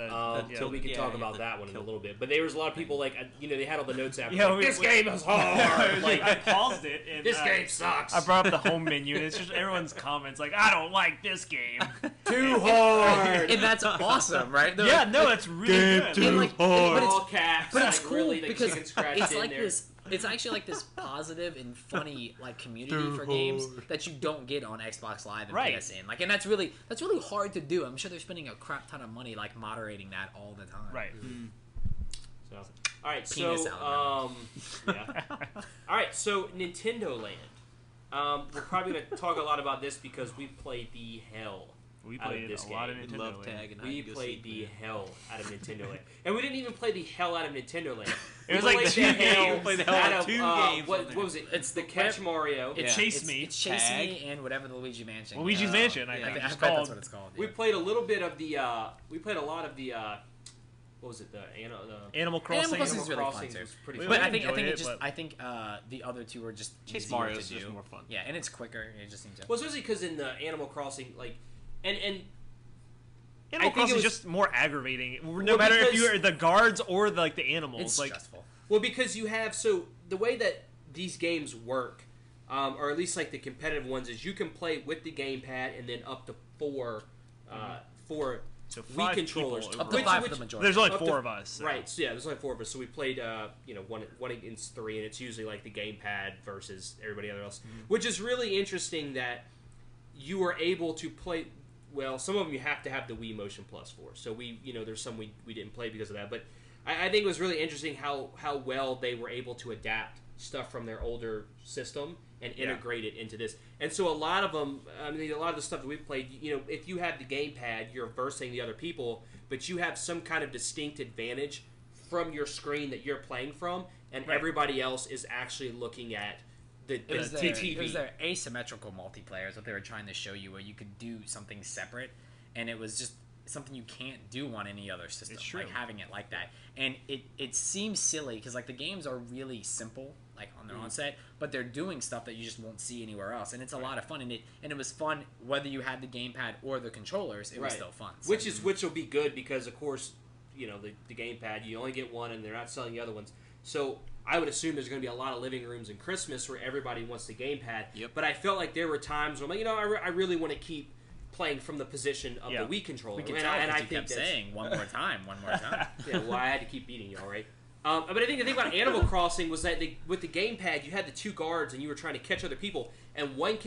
So we can talk about that one in a little bit. But there was a lot of people like they had all the notes after. Yeah, like, this game is hard. like I paused it and this game sucks. I brought up the home menu and it's just everyone's comments like I don't like this game. Too hard. And that's awesome, right? They're Yeah, like- no, it's really good. and, like, but it's all caps. But it's like, cool really, like, because chicken scratched it's in like there. this. It's actually like this positive and funny like community for games that you don't get on Xbox Live and PSN. Like, and that's really hard to do. I'm sure they're spending a crap ton of money like moderating that all the time. Right. So, all right, Penis so out yeah. All right, so Nintendo Land. We're probably going to talk a lot about this because we played the hell. We out of played this a lot of game. Nintendo Love Land. tag and We hide and go played seek, the man. hell out of Nintendo Land, and we didn't even play the hell out of Nintendo Land. It was We like played two the games. hell We played the hell out out of of 2 games What on there. was it? It's the the Catch Mario. It Yeah, Chase Me. It's Chase Tag. Me and whatever the Luigi Mansion. Luigi's Mansion, I yeah. think I it's bet that's called. what it's called. We Yeah. played a little bit of the. We played a lot of the. What was it? The Animal Crossing. Animal Crossing's really fun, Crossing too. was pretty We fun. But I think enjoyed it it, just but- I think the other two are just Chase easier Mario is to just do. more fun. Yeah, and it's quicker. It just seems to. Well, especially because in the Animal Crossing, like, and Animal I think Crossing it is was- just more aggravating. No Well, matter if because- you're the guards or like the animals. It's like stressful. well, because you have the way that these games work, or at least like the competitive ones, is you can play with the gamepad and then up to four so Wii 5 controllers. people Up to Which- 5 which- for the majority. There's only Up to- 4 of us. So. Right, so yeah, there's only 4 of us. So we played, one against 3, and it's usually like the gamepad versus everybody else, which is really interesting that you were able to play. Well, some of them you have to have the Wii Motion Plus for. So there's some we didn't play because of that. But I think it was really interesting how well they were able to adapt stuff from their older system and integrate it into this. And so a lot of them, I mean, a lot of the stuff that we've played, if you have the gamepad, you're versing the other people, but you have some kind of distinct advantage from your screen that you're playing from, and everybody else is actually looking at the It was, TV. it was their asymmetrical multiplayer is what they were trying to show you, where you could do something separate, and it was just something you can't do on any other system. It's true. Like having it like that, and it seems silly because like the games are really simple, like on their onset, but they're doing stuff that you just won't see anywhere else, and it's a lot of fun. And it was fun whether you had the gamepad or the controllers. It was still fun. So. Which will be good because of course the gamepad you only get one and they're not selling the other ones. So I would assume there's going to be a lot of living rooms in Christmas where everybody wants the gamepad. Yep. But I felt like there were times where I'm like, I really want to keep playing from the position of the Wii controller. We can and tell I because you think kept that's- saying one more time. Yeah, well, I had to keep beating you, all right. But I think the thing about Animal Crossing was that with the gamepad, you had the 2 guards, and you were trying to catch other people, and one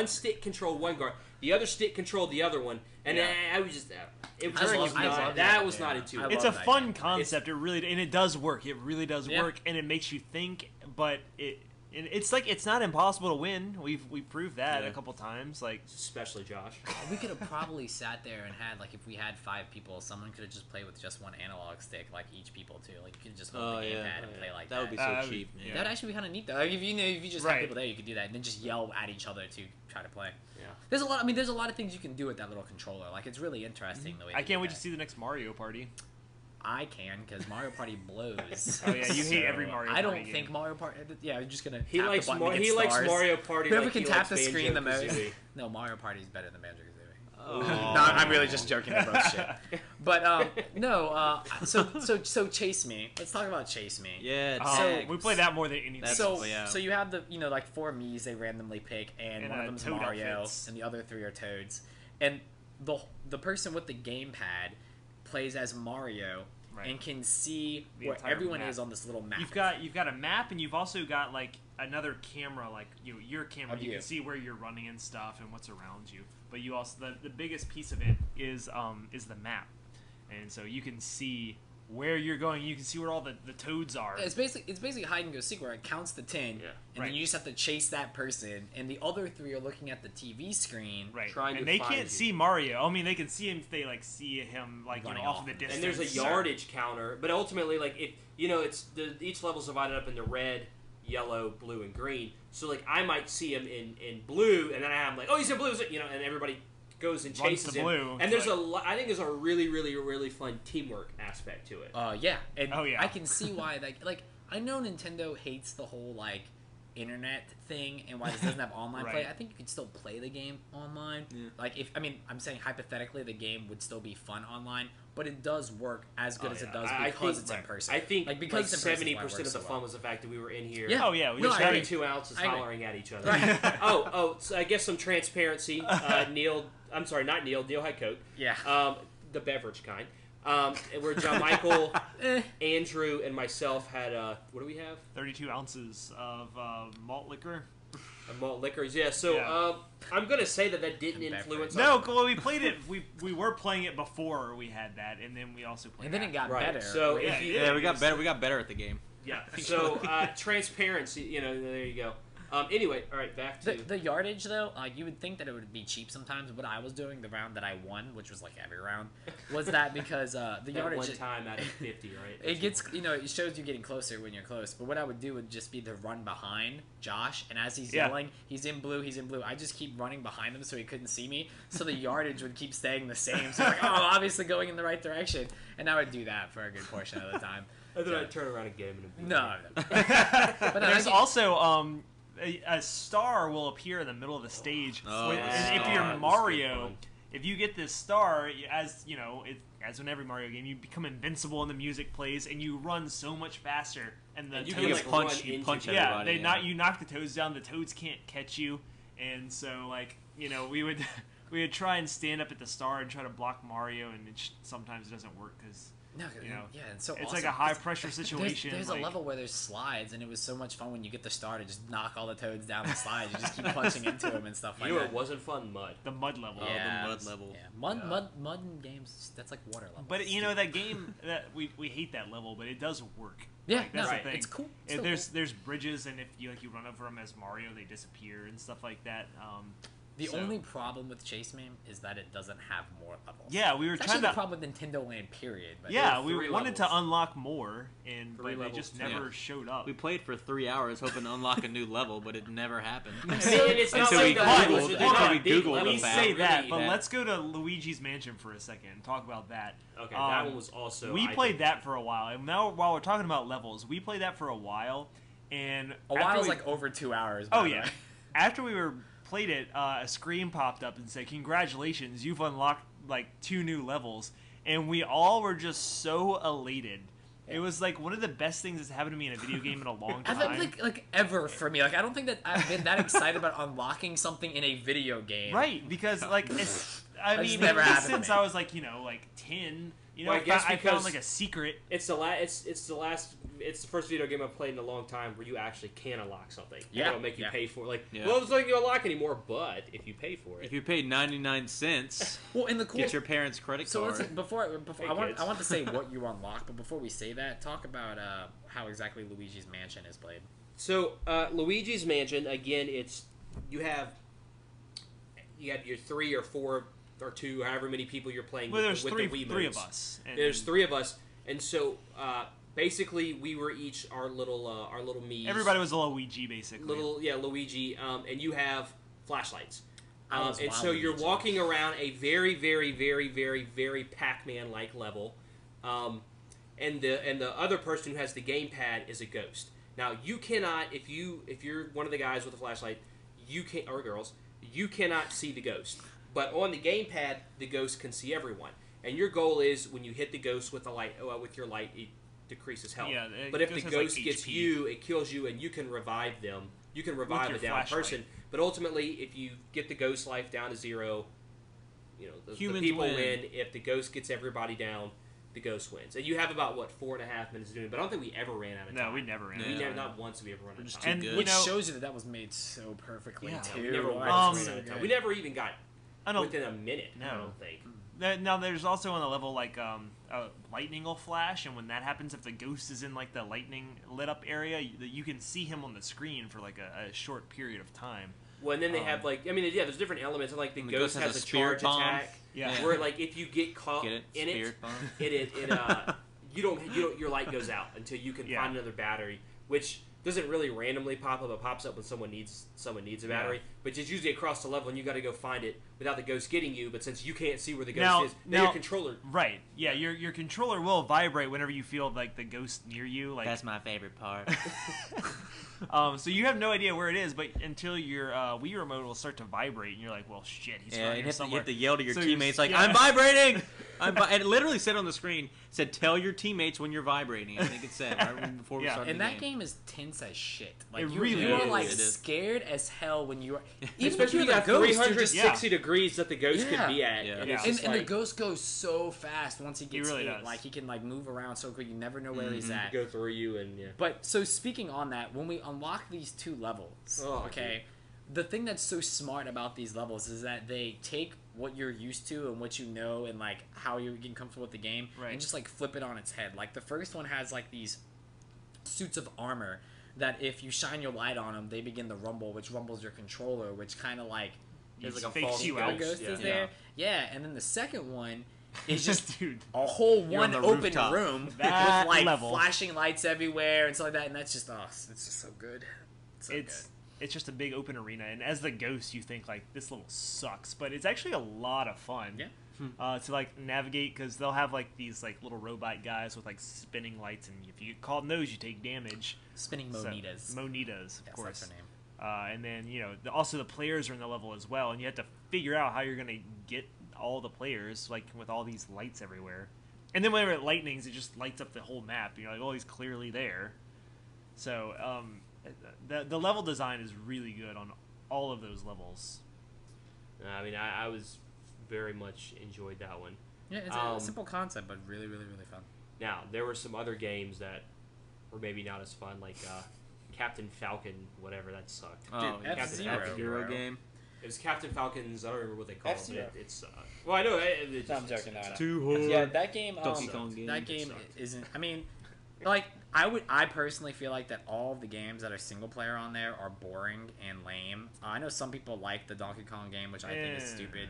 stick controlled one guard, the other stick controlled the other one, and I was just that was not intuitive. It's a fun concept. It really and it does work. It really does Yeah. work, and it makes you think. But it's like it's not impossible to win. We've proved that a couple times. Like especially Josh. We could have probably sat there and had, like, if we had 5 people, someone could have just played with just one analog stick, like each people too. Like, you could just hold the gamepad and play like that. That would be so cheap. Yeah. That'd actually be kind of neat though. Like, if you just have people there, you could do that and then just yell at each other to try to play. Yeah. There's a lot. I mean, there's a lot of things you can do with that little controller. Like, it's really interesting the way. I they can't do wait that. to see the next Mario Party. I can because Mario Party blows. Oh yeah, you hate every Mario I Party don't game. think Mario Party. Yeah, you're just gonna. He tap likes the button to get he likes stars. Mario Party. Whoever like can he tap likes the screen the most. Banjo-Kazooie. No, Mario Party is better than Banjo-Kazooie. Oh. No, I'm really just joking. They're both shit. But no. So Chase Me. Let's talk about Chase Me. Yeah. So- We play that more than anything. That's- So yeah. so you have the like 4 Miis they randomly pick, and And, one of them's Toad Mario, outfits. and the other 3 are Toads. And the person with the gamepad plays as Mario. Right. And can see The where entire everyone map. is on this little map. You've got a map, and you've also got like another camera, like your camera. Of You you. can see where you're running and stuff, and what's around you. But you also the biggest piece of it is the map, and so you can see where you're going. You can see where all the toads are. It's basically hide and go seek, where it counts to 10, Yeah. and Right. then you just have to chase that person, and the other 3 are looking at the TV screen. Right, trying and to they find can't you. see Mario. I mean, they can see him if they like see him like Running off off. in the And distance. And there's a yardage counter, but ultimately, like if it's each level's divided up into red, yellow, blue, and green. So like I might see him in blue, and then I'm like, oh, he's in blue, and everybody goes and Runs chases to him. blue. And there's Like- I think there's a really, really, really fun teamwork aspect to it. Yeah, and Oh, yeah. I can see why. Like I know Nintendo hates the whole like internet thing and why this doesn't have online play. Right. I think you could still play the game online. Yeah. Like I'm saying hypothetically the game would still be fun online, but it does work as good as it does I because think- it's in person. I think like because it's in person, 70% is why it of the works fun so was the fact that we were in here. Yeah. Oh yeah, we No, just I had agree. 32 ounces I agree. hollering at each other. Right. So I guess some transparency. Neil, I'm sorry, not Neil. Neil had Coke. Yeah. The beverage kind. And where John Michael, Eh. Andrew, and myself had what do we have? 32 ounces of malt liquor. Malt liquors. Yeah. So Yeah. I'm gonna say that didn't And influence. No, well, we played it. We were playing it before we had that, and then we also played. And then it got Right. better. So Yeah, if you, yeah. Yeah, we got better. We got better at the game. yeah. So transparency. There you go. Anyway, all right. Back to The yardage, though, you would think that it would be cheap sometimes. What I was doing the round that I won, which was like every round, was that because the that yardage. one time out of 50, right? It gets, it shows you getting closer when you're close. But what I would do would just be to run behind Josh, and as he's Yeah. yelling, he's in blue. I just keep running behind him so he couldn't see me. So the yardage would keep staying the same. So like, oh, I'm obviously going in the right direction. And I would do that for a good portion of the time. And then So- I'd turn around and get him in a beat. No. But no, there's I get- also a star will appear in the middle of the stage. Oh, With- yeah. and if Star, you're that was good Mario, fun. if you get this star, as you know, as in every Mario game, you become invincible and the music plays, and you run so much faster. And the And you toads- can, like, run punch- you into punch people. yeah, everybody, they yeah. you knock the toads down. The toads can't catch you, and so like we would we would try and stand up at the star and try to block Mario, and sometimes it doesn't work because No, you know, yeah, and so it's awesome. like a high pressure situation. There's like, a level where there's slides, and it was so much fun when you get the star to just knock all the toads down the slides. You just keep punching into them and stuff like You know that. it wasn't fun, Mud. the mud level. Oh, the Yeah, mud it's- level. Yeah, Yeah. mud in games. That's like water level. But that game that we hate that level, but it does work. Yeah, Like, that's no, the thing. it's cool. It's If still there's bridges, and if you run over them as Mario, they disappear and stuff like that. The so- only problem with Chase Me is that it doesn't have more levels. Yeah, we were It's trying actually the to. problem with Nintendo Land, period. But Yeah, There we were 3 wanted to levels. unlock more, but 3 they levels, just too. never Yeah. showed up. We played for 3 hours hoping to unlock a new level, but it never happened. And it's not Until like we the Googled- levels, they're until not we big Googled levels, we about they're say that, really- but Yeah. let's go to Luigi's Mansion for a second and talk about that. Okay, that one was also. We I played think- that for a while, and now while we're talking about levels, we played that for a while, and a after while is we- like over 2 hours. Oh by the yeah. way. After we played it, a screen popped up and said, "Congratulations, you've unlocked like 2 new levels," and we all were just so elated. It was like one of the best things that's happened to me in a video game in a long I time. think like ever for me. Like I don't think that I've been that excited about unlocking something in a video game. Right, because like it's, I That's mean, never at least happened to since me. I was like 10. Well, I guess I found because- like a secret. It's the It's the first video game I've played in a long time where you actually can unlock something. Yeah, They don't make you yeah. pay for it. Like, Yeah. well, it's not you unlock anymore, but if you pay for it. If you paid 99 cents, Well, in the cool. get your parents' credit So card. let's, before Hey, I kids. want to say what you unlock, but before we say that, talk about how exactly Luigi's Mansion is played. So, Luigi's Mansion, again, you have your 3 or 4 or 2, however many people you're playing Well, with, there's with three the Wiimotes. of us. And There's 3 of us, and so basically we were each our little Mii's. everybody was a Luigi basically. Luigi, and you have flashlights. I was And so you're Waluigi. walking around a very, very, very, very, very Pac-Man-like level, and the other person who has the gamepad is a ghost. Now you cannot, if you're one of the guys with a flashlight, you can or girls, you cannot see the ghost. But on the gamepad, the ghost can see everyone. And your goal is when you hit the ghost with with your light, it decreases health. Yeah, but if the has, ghost like, gets HP. you, it kills you, and you can revive them. You can revive a your down flashlight. person. But ultimately, if you get the ghost life down to 0, the Humans people win. win. If the ghost gets everybody down, the ghost wins. And you have about 4.5 minutes to do it. But I don't think we ever ran out of time. No, we never ran. We out never, of not time. once have we ever run out of just time. And good. you Which know, shows you that was made so perfectly Yeah, too. we never Like, once so ran out of time. good. We never even got I don't. within a minute. I No. don't think. Now there's also on the level like lightning will flash, and when that happens, if the ghost is in like the lightning lit up area, you can see him on the screen for like a short period of time. Well, and then they have there's different elements. Like the The ghost ghost has has a a spirit charge bomb. attack. Yeah. Where like if you get caught Get it? in it, Spirit bomb? your light goes out until you can Yeah. find another battery, which doesn't really randomly pop up. It pops up when someone needs a battery, Yeah. but it's usually across the level, and you got to go find it without the ghost getting you. But since you can't see where the ghost Now- is, then your now- controller. Right. Yeah. Your controller will vibrate whenever you feel like the ghost near you. Like That's my favorite part. so you have no idea where it is, but until your Wii remote will start to vibrate, and you're like, "Well, shit, he's Yeah, around you here have, somewhere." to yell to your So teammates like, yeah. "I'm vibrating!" And it literally said on the screen, said, "Tell your teammates when you're vibrating." I think it said right before we Yeah. started And the that game is tense as shit. Like It you, really you are is. like It is. scared as hell when you are. Even if Especially you're you the got ghost, you're just 360 degrees that the ghost Yeah. can be at. Yeah. And, it's Yeah. just and the like, ghost goes so fast once he gets really hit. does. Like he can like move around so quick, you never know where he's at. go through you and yeah. But so speaking on that, when we unlock these 2 levels, Oh, okay, the thing that's so smart about these levels is that they take what you're used to and what you know and like how you're getting comfortable with the game Right. and just like flip it on its head. Like the first one has like these suits of armor that if you shine your light on them, they begin to rumble, which rumbles your controller, which kind of like There's It like a fakes false you the out. ghost yeah. is there. Yeah, and then the second one is just dude. a whole You're on one the open rooftop. room That with like level. flashing lights everywhere and stuff like that, and that's just it's just so good. So It's just a big open arena, and as the ghost, you think like this level sucks, but it's actually a lot of fun. Yeah. To like navigate, because they'll have like these like little robot guys with like spinning lights, and if you get caught in those, you take damage. spinning So- Monitas. Monitas, of Yes, course. that's her name. And then also the players are in the level as well, and you have to figure out how you're gonna get all the players like with all these lights everywhere. And then whenever it lightnings, it just lights up the whole map. You're like, oh, he's clearly there. So the level design is really good on all of those levels. I mean, I was very much enjoyed that one. Yeah, it's Um, a simple concept, but really, really, really fun. Now, there were some other games that were maybe not as fun, like Captain Falcon, whatever, that sucked. Oh, Dude, yeah. F-Zero. Captain Hero game. It was Captain Falcon's, I don't remember what they call it, F-Zero. but it's, well, I know, it No, I'm just- joking, no, it's- no. Too hard. Yeah, that game. Donkey Kong game. That game sucked. isn't. I mean, like I personally feel like that all of the games that are single player on there are boring and lame. I know some people like the Donkey Kong game, which I think is stupid.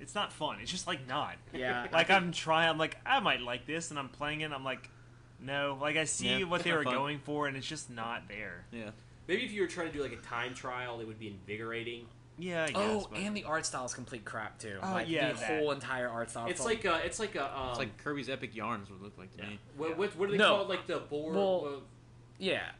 It's not fun. It's just like not. Yeah, Like I'm trying. I'm like I might like this, and I'm playing it. And I'm like, no. Like I see Yeah, what it's they not were fun. going for, and it's just not there. Yeah. Maybe if you were trying to do like a time trial, it would be invigorating. Yeah. I guess, Oh, but- and the art style is complete crap too. Oh, like yeah, the that. whole entire art style. It's felt- like a, it's like Kirby's Epic Yarns would look like to me. what are they No. called? Like the board, Well, yeah,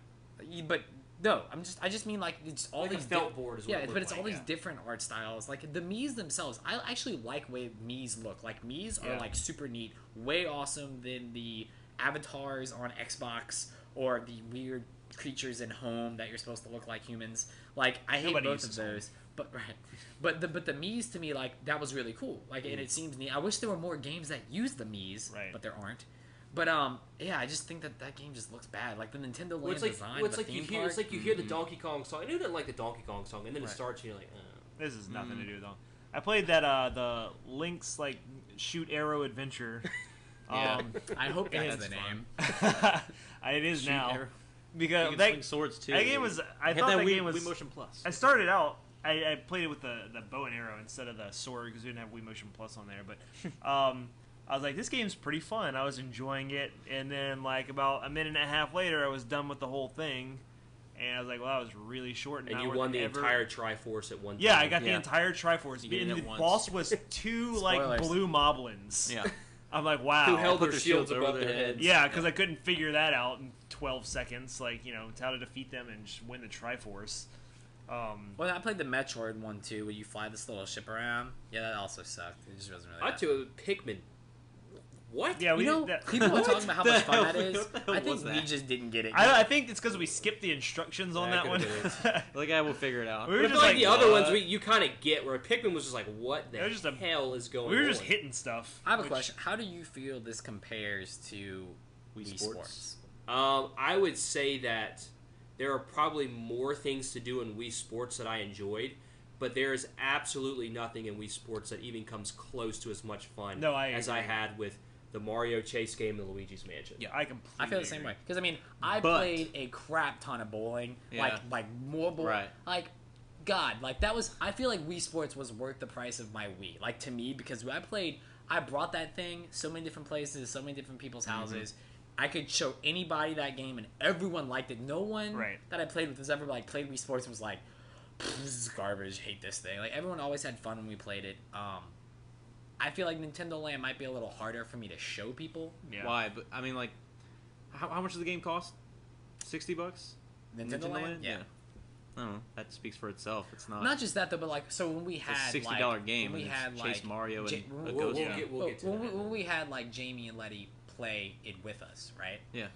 but no, I just mean like it's all like a these felt board is what Yeah, it but looked it's like, all these yeah. different art styles. Like the Mii's themselves, I actually like way Mii's look. Like Mii's are Yeah. like super neat, way awesome than the avatars on Xbox or the weird creatures in Home that you're supposed to look like humans. Like I hate Nobody both of uses Home. those. But right, but the Mii's to me like that was really cool. Like and it seems neat. I wish there were more games that use the Mii's, Right. but there aren't. But yeah, I just think that game just looks bad. Like the Nintendo Land Well, it's like, design, well, it's the like you theme hear, park. it's like you hear the Donkey Kong song. I knew didn't like the Donkey Kong song, and then it Right. starts, and you're like, This is nothing to do with them. I played that the Link's like shoot arrow adventure. Yeah. I hope that's That's the fun. name. It is Shoot now arrow. because You can that, swing swords too. that game was. I They thought had that Wii, game was. Wii Motion Plus. I started out. I played it with the bow and arrow instead of the sword because we didn't have Wii Motion Plus on there. But I was like, this game's pretty fun. I was enjoying it, and then like about a minute and a half later, I was done with the whole thing, and I was like, well, that was really short. and not you worth won the ever- entire Triforce at one time. Yeah, I got the Yeah. entire Triforce. You get it And at the once. boss was two like Spoilers. blue moblins. Yeah. I'm like, wow. Who held Put their their shields shields above over their their heads. Yeah, because I couldn't figure that out in 12 seconds. Like, it's how to defeat them and just win the Triforce. Well, I played the Metroid one too, where you fly this little ship around. Yeah, that also sucked. It just wasn't really. I that do Pikmin. What? Yeah, You know, that, people were talking about how much fun that is. What the hell I think was we that? just didn't get it. I think it's because we skipped the instructions on Yeah, that one. could've Like I will figure it out. We But were I feel just like like, the other what? ones you kind of get, where Pikmin was just like, what the It was just a- hell is going on? We were just hitting stuff. I have a which- question. How do you feel this compares to Wii Sports? I would say that there are probably more things to do in Wii Sports that I enjoyed, but there is absolutely nothing in Wii Sports that even comes close to as much fun No, I as I agree. had with the Mario Chase game and the Luigi's Mansion. Yeah, I completely. I feel the same agree. way because I mean I But- played a crap ton of bowling, Yeah. like more bowling, Right. like God, like that was. I feel like Wii Sports was worth the price of my Wii, like to me because I brought that thing so many different places, so many different people's houses. I could show anybody that game and everyone liked it. No one Right. that I played with has ever like played Wii Sports and was like, this is garbage, hate this thing. Like everyone always had fun when we played it. I feel like Nintendo Land might be a little harder for me to show people. Yeah. Why? But I mean, like, how much does the game cost? $60? Nintendo Land? Yeah. I don't know. That speaks for itself. It's not. Not just that though, but like so when we it's had a $60 like, game. when we and had it's like Chase Mario and Ja- a We'll, ghost. we'll Yeah. get, we'll get to that. when we had like Jamie and Letty play it with us, right? Yeah.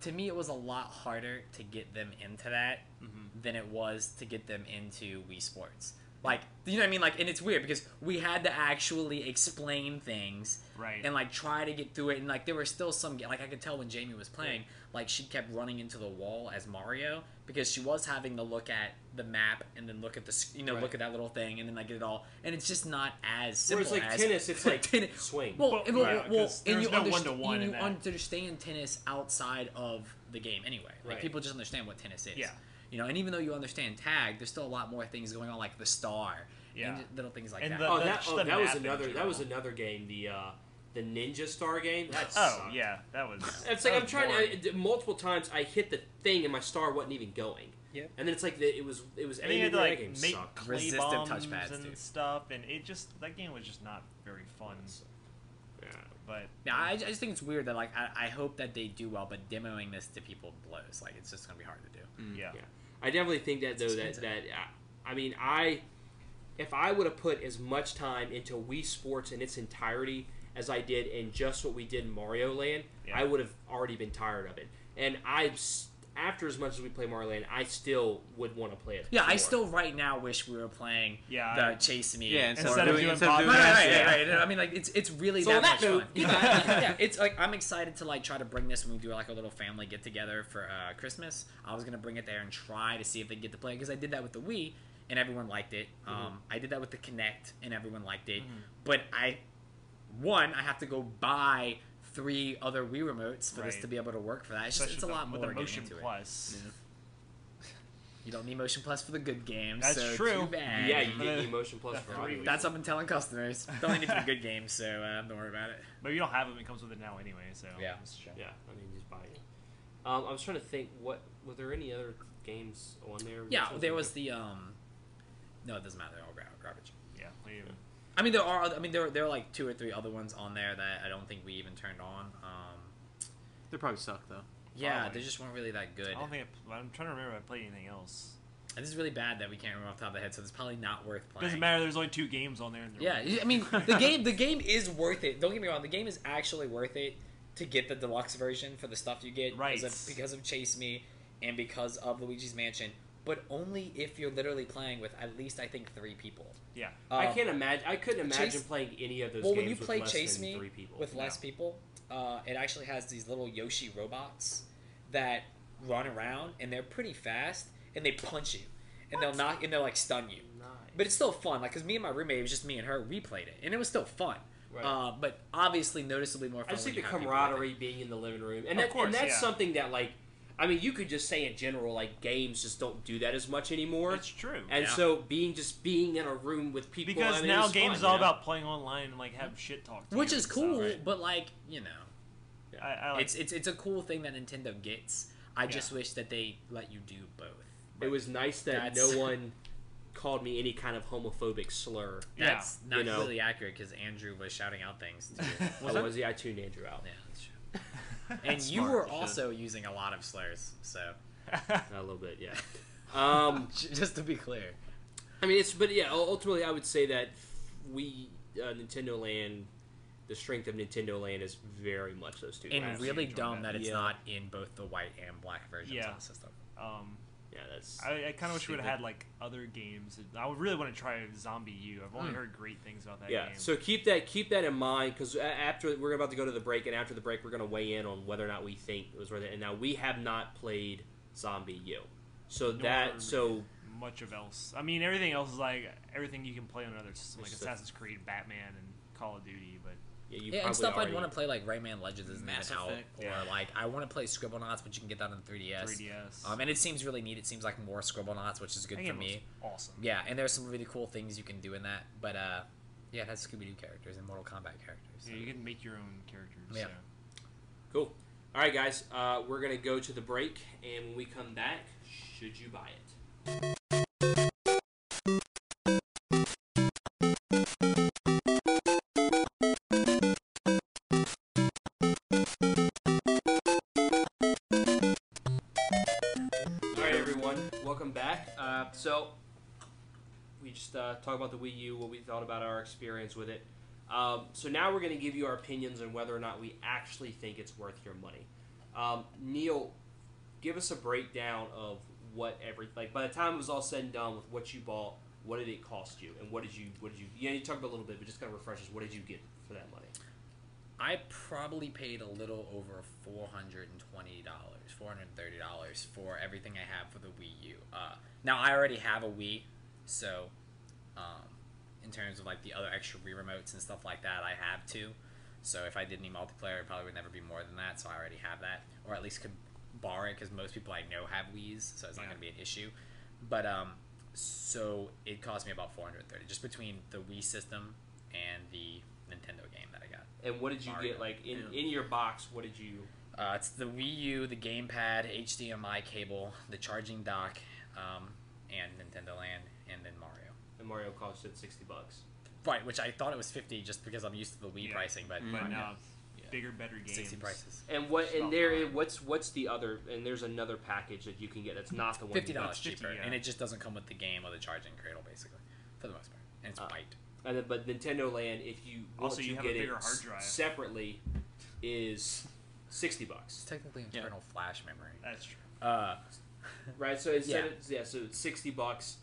To me, it was a lot harder to get them into that Mhm. than it was to get them into Wii Sports. Like, you know what I mean? Like, and it's weird because we had to actually explain things Right. and like try to get through it, and like there were still some like I could tell when Jamie was playing, like she kept running into the wall as Mario because she was having to look at the map and then look at the Right. look at that little thing and then like get it all, and it's just not as simple. Whereas like as tennis, it's like tennis. swing. Well, Well, and, right, 'cause and there's you no understand, one-to-one and in you that. understand tennis outside of the game anyway. Like Right. people just understand what tennis is. Yeah. You know, and even though you understand tag, there's still a lot more things going on, like the star, Yeah. and little things like And that. the- Oh, That's the that was map in another. That general. was another game. The Ninja Star game. That Oh sucked. yeah, that was. It's that like I'm was trying boring. to multiple times. I hit the thing and my star wasn't even going. Yep. And then it's like it was And then you aiming had to that like game make sucked. clay Resistive bombs touchpads, and dude. stuff, and that game was just not very fun. Yeah. But Yeah, I just think it's weird that like I hope that they do well, but demoing this to people blows. Like it's just gonna be hard to do. yeah, Yeah. I definitely think that though expensive. I mean if I would have put as much time into Wii Sports in its entirety as I did in just what we did in Mario Land, Yeah. I would have already been tired of it. And after as much as we play Mario Land, I still would want to play it. Yeah, I more. still right now wish we were playing Yeah, the I- Chase Me. Yeah, Instead of doing Right, podcasts, right, yeah. right. I mean, like it's really So that on that much note, fun. goodbye. Yeah, it's like I'm excited to like try to bring this when we do like a little family get together for Christmas. I was gonna bring it there and try to see if they get to play because I did that with the Wii and everyone liked it. I did that with the Kinect and everyone liked it. But I have to go buy 3 other Wii remotes for this Right. to be able to work for that. It's just especially it's a lot with more the getting Motion into it. Plus. You don't need Motion Plus for the good games. That's so true. Too bad. Yeah, you get the Emotion Plus The for 3 audio. weeks. That's what I've been telling customers. Don't need it for the good games, so don't worry about it. But you don't have them; it comes with it now anyway. So Yeah. Yeah, I mean, just buy it. I was trying to think. Were there any other games on there? Yeah, there was the No, it doesn't matter. They're all garbage. yeah. we- I mean, there are like 2 or 3 other ones on there that I don't think we even turned on. They probably suck though. Yeah, Probably. they just weren't really that good. I don't think I'm trying to remember if I played anything else. And this is really bad that we can't remember off the top of the head, so it's probably not worth playing. Doesn't matter. There's only 2 games on there. And they're Yeah, I mean, the game is worth it. Don't get me wrong, the game is actually worth it to get the deluxe version for the stuff you get Right. because of Chase Me and because of Luigi's Mansion, but only if you're literally playing with at least I think 3 people. Yeah. I can't imagine. I couldn't imagine Chase- playing any of those Well, games when you with play less Chase than Me 3 people. with less people, it actually has these little Yoshi robots that run around and they're pretty fast and they punch you and they'll knock and they'll like stun you. Nice. But it's still fun. Like, cause me and my roommate, it was just me and her. We played it and it was still fun. Right. But obviously noticeably more fun. I just when think the you have people with it. camaraderie being in the living room, and, Of course, and that's yeah. something that like, I mean, you could just say in general, like games just don't do that as much anymore. It's true. And Yeah. so being in a room with people, Because I mean, now it's games fun, is all you know? about playing online and like have shit talk to Which you is and cool, stuff, right? but like, you know, I like, it's a cool thing that Nintendo gets. I Yeah. just wish that they let you do both. It was nice that That's- no one called me any kind of homophobic slur. Yeah. That's not You know. really accurate because Andrew was shouting out things too. Was he? I tuned Andrew out. Yeah, that's true. And you Smart, were you should. also using a lot of slurs, so A little bit, yeah. Just to be clear. I mean, ultimately, I would say that Nintendo Land, the strength of Nintendo Land is very much those two. And games. really dumb that it's Yeah. not in both the white and black versions Yeah. of the system. Yeah, that's. I kind of wish we would stupid. have had like other games. I would really want to try Zombie U. I've only heard great things about that Yeah, game. so keep that in mind because after we're about to go to the break, and after the break, we're going to weigh in on whether or not we think it was worth it. And now we have not played Zombie U, so much of else. I mean, everything else is like everything you can play on another system, like It's Assassin's Creed, Batman, and Call of Duty. But you And stuff already, I'd want to play like Rayman Legends isn't Mass even out, Effect. or Yeah. like I want to play Scribblenauts, but you can get that on 3DS. 3DS. And it seems really neat. It seems like more Scribblenauts, which is good that for game me. was awesome. Yeah, and there's some really cool things you can do in that. But yeah, it has Scooby-Doo characters and Mortal Kombat characters. Yeah, you can make your own characters. Yeah. So. Cool. All right, guys, we're going to go to the break, and when we come back, should you buy it? Welcome back. So we just talked about the Wii U, what we thought about our experience with it. So now we're going to give you our opinions on whether or not we actually think it's worth your money. Neil, give us a breakdown of by the time it was all said and done with what you bought, what did it cost you, and what did you you talked about a little bit, but just kind of refresh us. What did you get for that money? I probably paid a little over $430 for everything I have for the Wii U. Now I already have a Wii, so in terms of like the other extra Wii remotes and stuff like that, I have two. So if I did any multiplayer, it probably would never be more than that. So I already have that, or at least could borrow it because most people I know have Wiis, so it's not going to be an issue. But so it cost me about $430 just between the Wii system and the Nintendo game that I got. And what did you get? Like in your box, what did you? It's the Wii U, the gamepad, HDMI cable, the charging dock, and Nintendo Land, and then Mario. And Mario costed $60. Right, which I thought it was 50 just because I'm used to the Wii pricing, but now bigger, better games. 60 prices. And what's the other? And there's another package that you can get that's not the one. $50 cheaper, yeah. and it just doesn't come with the game or the charging cradle, basically, for the most part, and it's white. But Nintendo Land, if you want Also, to you have get a bigger it hard drive. separately, is $60. It's technically internal flash memory. That's true. Right. So so it's $60.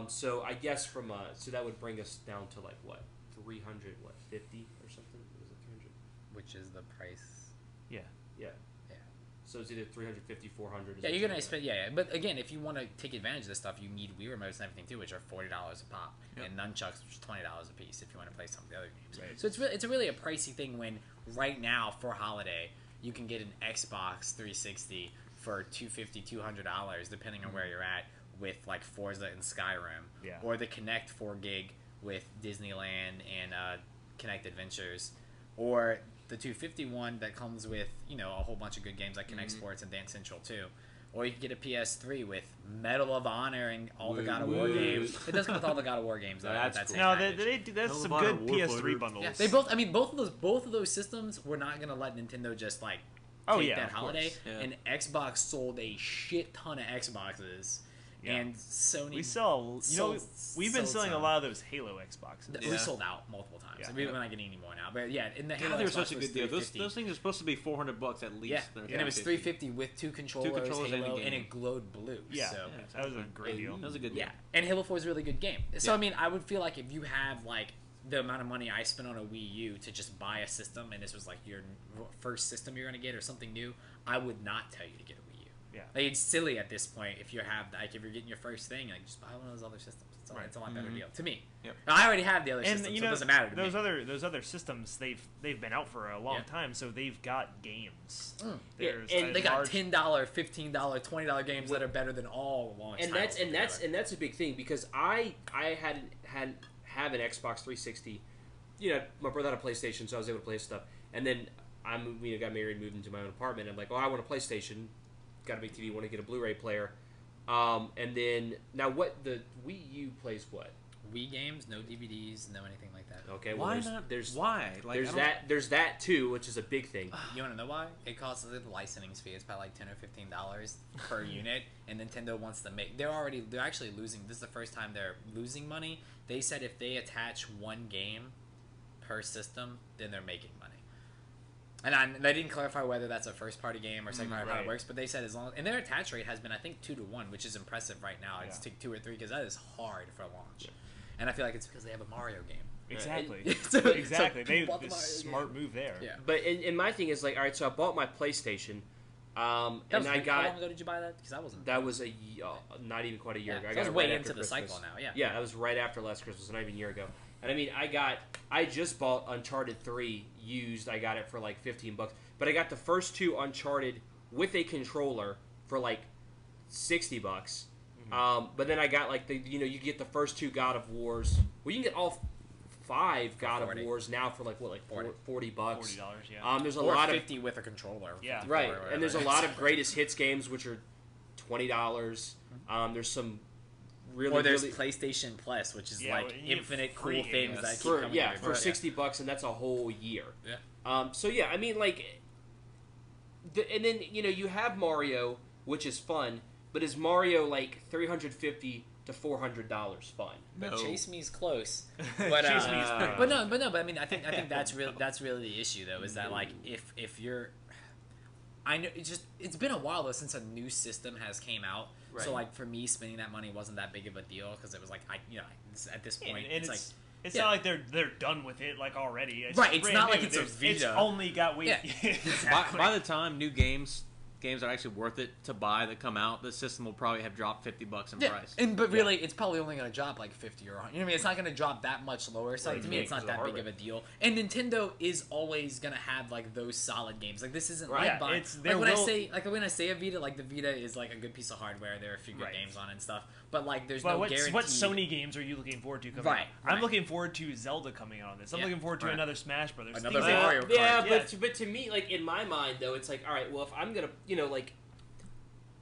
So I guess so that would bring us down to like what 350 or something. Was it 300? Which is the price. Yeah. Yeah. So it's either 350, 400. Yeah, you're gonna spend. Yeah. But again, if you want to take advantage of this stuff, you need Wii remotes and everything too, which are $40 a pop, and nunchucks, which is $20 a piece if you want to play some of the other games. Right. So it's really a pricey thing when right now for holiday you can get an Xbox 360 for $250, $200 depending on where you're at with like Forza and Skyrim, or the Kinect 4 gig with Disneyland and Kinect Adventures, or the 251 that comes with a whole bunch of good games like Kinect Sports and Dance Central too. Or you can get a PS3 with Medal of Honor and all the God of War games. It does come with all the God of War games. That's that's cool. No, that's some good PS3 bundles. Yeah, they both. I mean, both of those systems were not gonna let Nintendo just like take that holiday. And Xbox sold a shit ton of Xboxes. Yeah. And Sony. We've been selling a lot of those Halo Xboxes. We sold out multiple times. Yeah. We're not getting any more now. But yeah, in the Halo they were Xbox such a good deal. Those things are supposed to be $400 at least. Yeah, and it was $350 with two controllers Halo, and it glowed blue. Yeah, so. that was a great deal. That was a good deal. Yeah, and Halo 4 is a really good game. So I mean, I would feel like if you have like the amount of money I spent on a Wii U to just buy a system, and this was like your first system you're gonna get or something new, I would not tell you to get a Wii U. Yeah, like, it's silly at this point if if you're getting your first thing, like just buy one of those other systems. It's a lot better deal to me. Yep. Now, I already have the other systems, so it doesn't matter to me. Those other systems, they've been out for a long time, so they've got games. And they got $10, $15, $20 games that are better than all launch titles. And that's a big thing because I have an Xbox 360. My brother had a PlayStation, so I was able to play stuff. And then I got married, moved into my own apartment. I'm like, I want a PlayStation. Got a big TV. Want to get a Blu-ray player. And then now, what the Wii U plays what? Wii games, no DVDs, no anything like that. Okay, well, Why there's, not? There's, Why? Like, there's that too, which is a big thing. You want to know why? It costs the licensing fee. It's about like $10 or $15 per unit, and Nintendo wants to make. They're actually losing. This is the first time they're losing money. They said if they attach one game per system, then they're making money. And they didn't clarify whether that's a first party game or second party how it works, but they said as long and their attach rate has been I think 2 to 1, which is impressive right now. It's 2 or 3 because that is hard for launch, and I feel like it's because they have a Mario game. Exactly. Exactly. Smart move there. Yeah. But and my thing is like, all right, so I bought my PlayStation, How long ago did you buy that? Because I wasn't. That was not even quite a year ago. I got was it way right into after the Christmas. cycle now. Yeah. Yeah, that was right after last Christmas, not even a year ago. And I mean, I just bought Uncharted 3 used. I got it for like $15, but I got the first 2 Uncharted with a controller for like $60. But then I got like you get the first 2 God of Wars. Well, you can get all 5 God of Wars now for like $40. $40, yeah. There's a or lot 50 with a controller. Yeah. right, and there's a lot of greatest hits games which are $20. There's some really or there's really, PlayStation Plus, which is Yeah, like you get infinite free cool things games. that keep for coming every for month. $60, and that's a whole year. Yeah. So yeah, I mean like, and then you have Mario, which is fun, but is Mario like $350 to $400 fun? But No. Chase Me's close. But Chase Me's pretty but I mean I think that's really the issue though, is that like if you're I know it's been a while though since a new system has came out. Right. So like for me, spending that money wasn't that big of a deal because it was like at this point And it's like it's not like they're done with it like already. It's Right, it's brand not new. like it's a Vita. It's only got Wii. Yeah. Exactly. By the time new games that are actually worth it to buy that come out, the system will probably have dropped $50 in price. But really, it's probably only going to drop like 50 or 100. You know what I mean? It's not going to drop that much lower. So Right, to me, it's not because of that big of a deal. And Nintendo is always going to have like those solid games. Like this isn't like buying. It's Like when I say a Vita, like the Vita is like a good piece of hardware. There are a few good games on it and stuff. But like there's no guarantee. What Sony games are you looking forward to coming out? I'm looking forward to Zelda coming out on this. I'm looking forward to another Smash Brothers. Another Things Mario Kart. Yeah, but to me, like in my mind though, it's like, all right, well if I'm gonna like.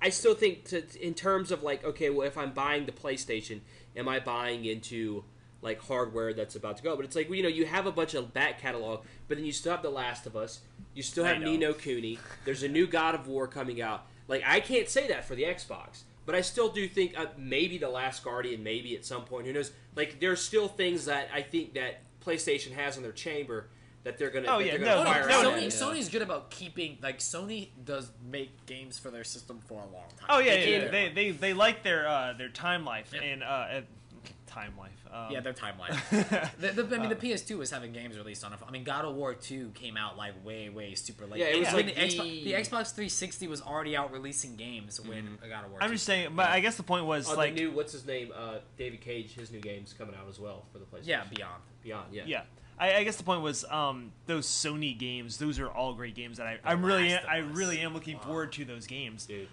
I still think in terms of like, okay, well, if I'm buying the PlayStation, am I buying into like hardware that's about to go? But it's like, you have a bunch of back catalog, but then you still have The Last of Us, you still have Ni no Kuni. There's a new God of War coming out. Like I can't say that for the Xbox, but I still do think maybe The Last Guardian, maybe at some point, who knows? Like there's still things that I think that PlayStation has in their chamber that they're gonna. Sony's good about keeping like Sony does make games for their system for a long time. Oh yeah, they like their time life and time life. Their time life. I mean, the PS2 was having games released on it. I mean, God of War 2 came out like way super late. Yeah, it was like the Xbox 360 was already out releasing games when God of War 2. I'm just saying, but I guess the point was like the new what's his name, David Cage, his new game's coming out as well for the PlayStation. Yeah, Beyond. Yeah. I guess the point was those Sony games. Those are all great games that I really am looking forward to those games. Dude.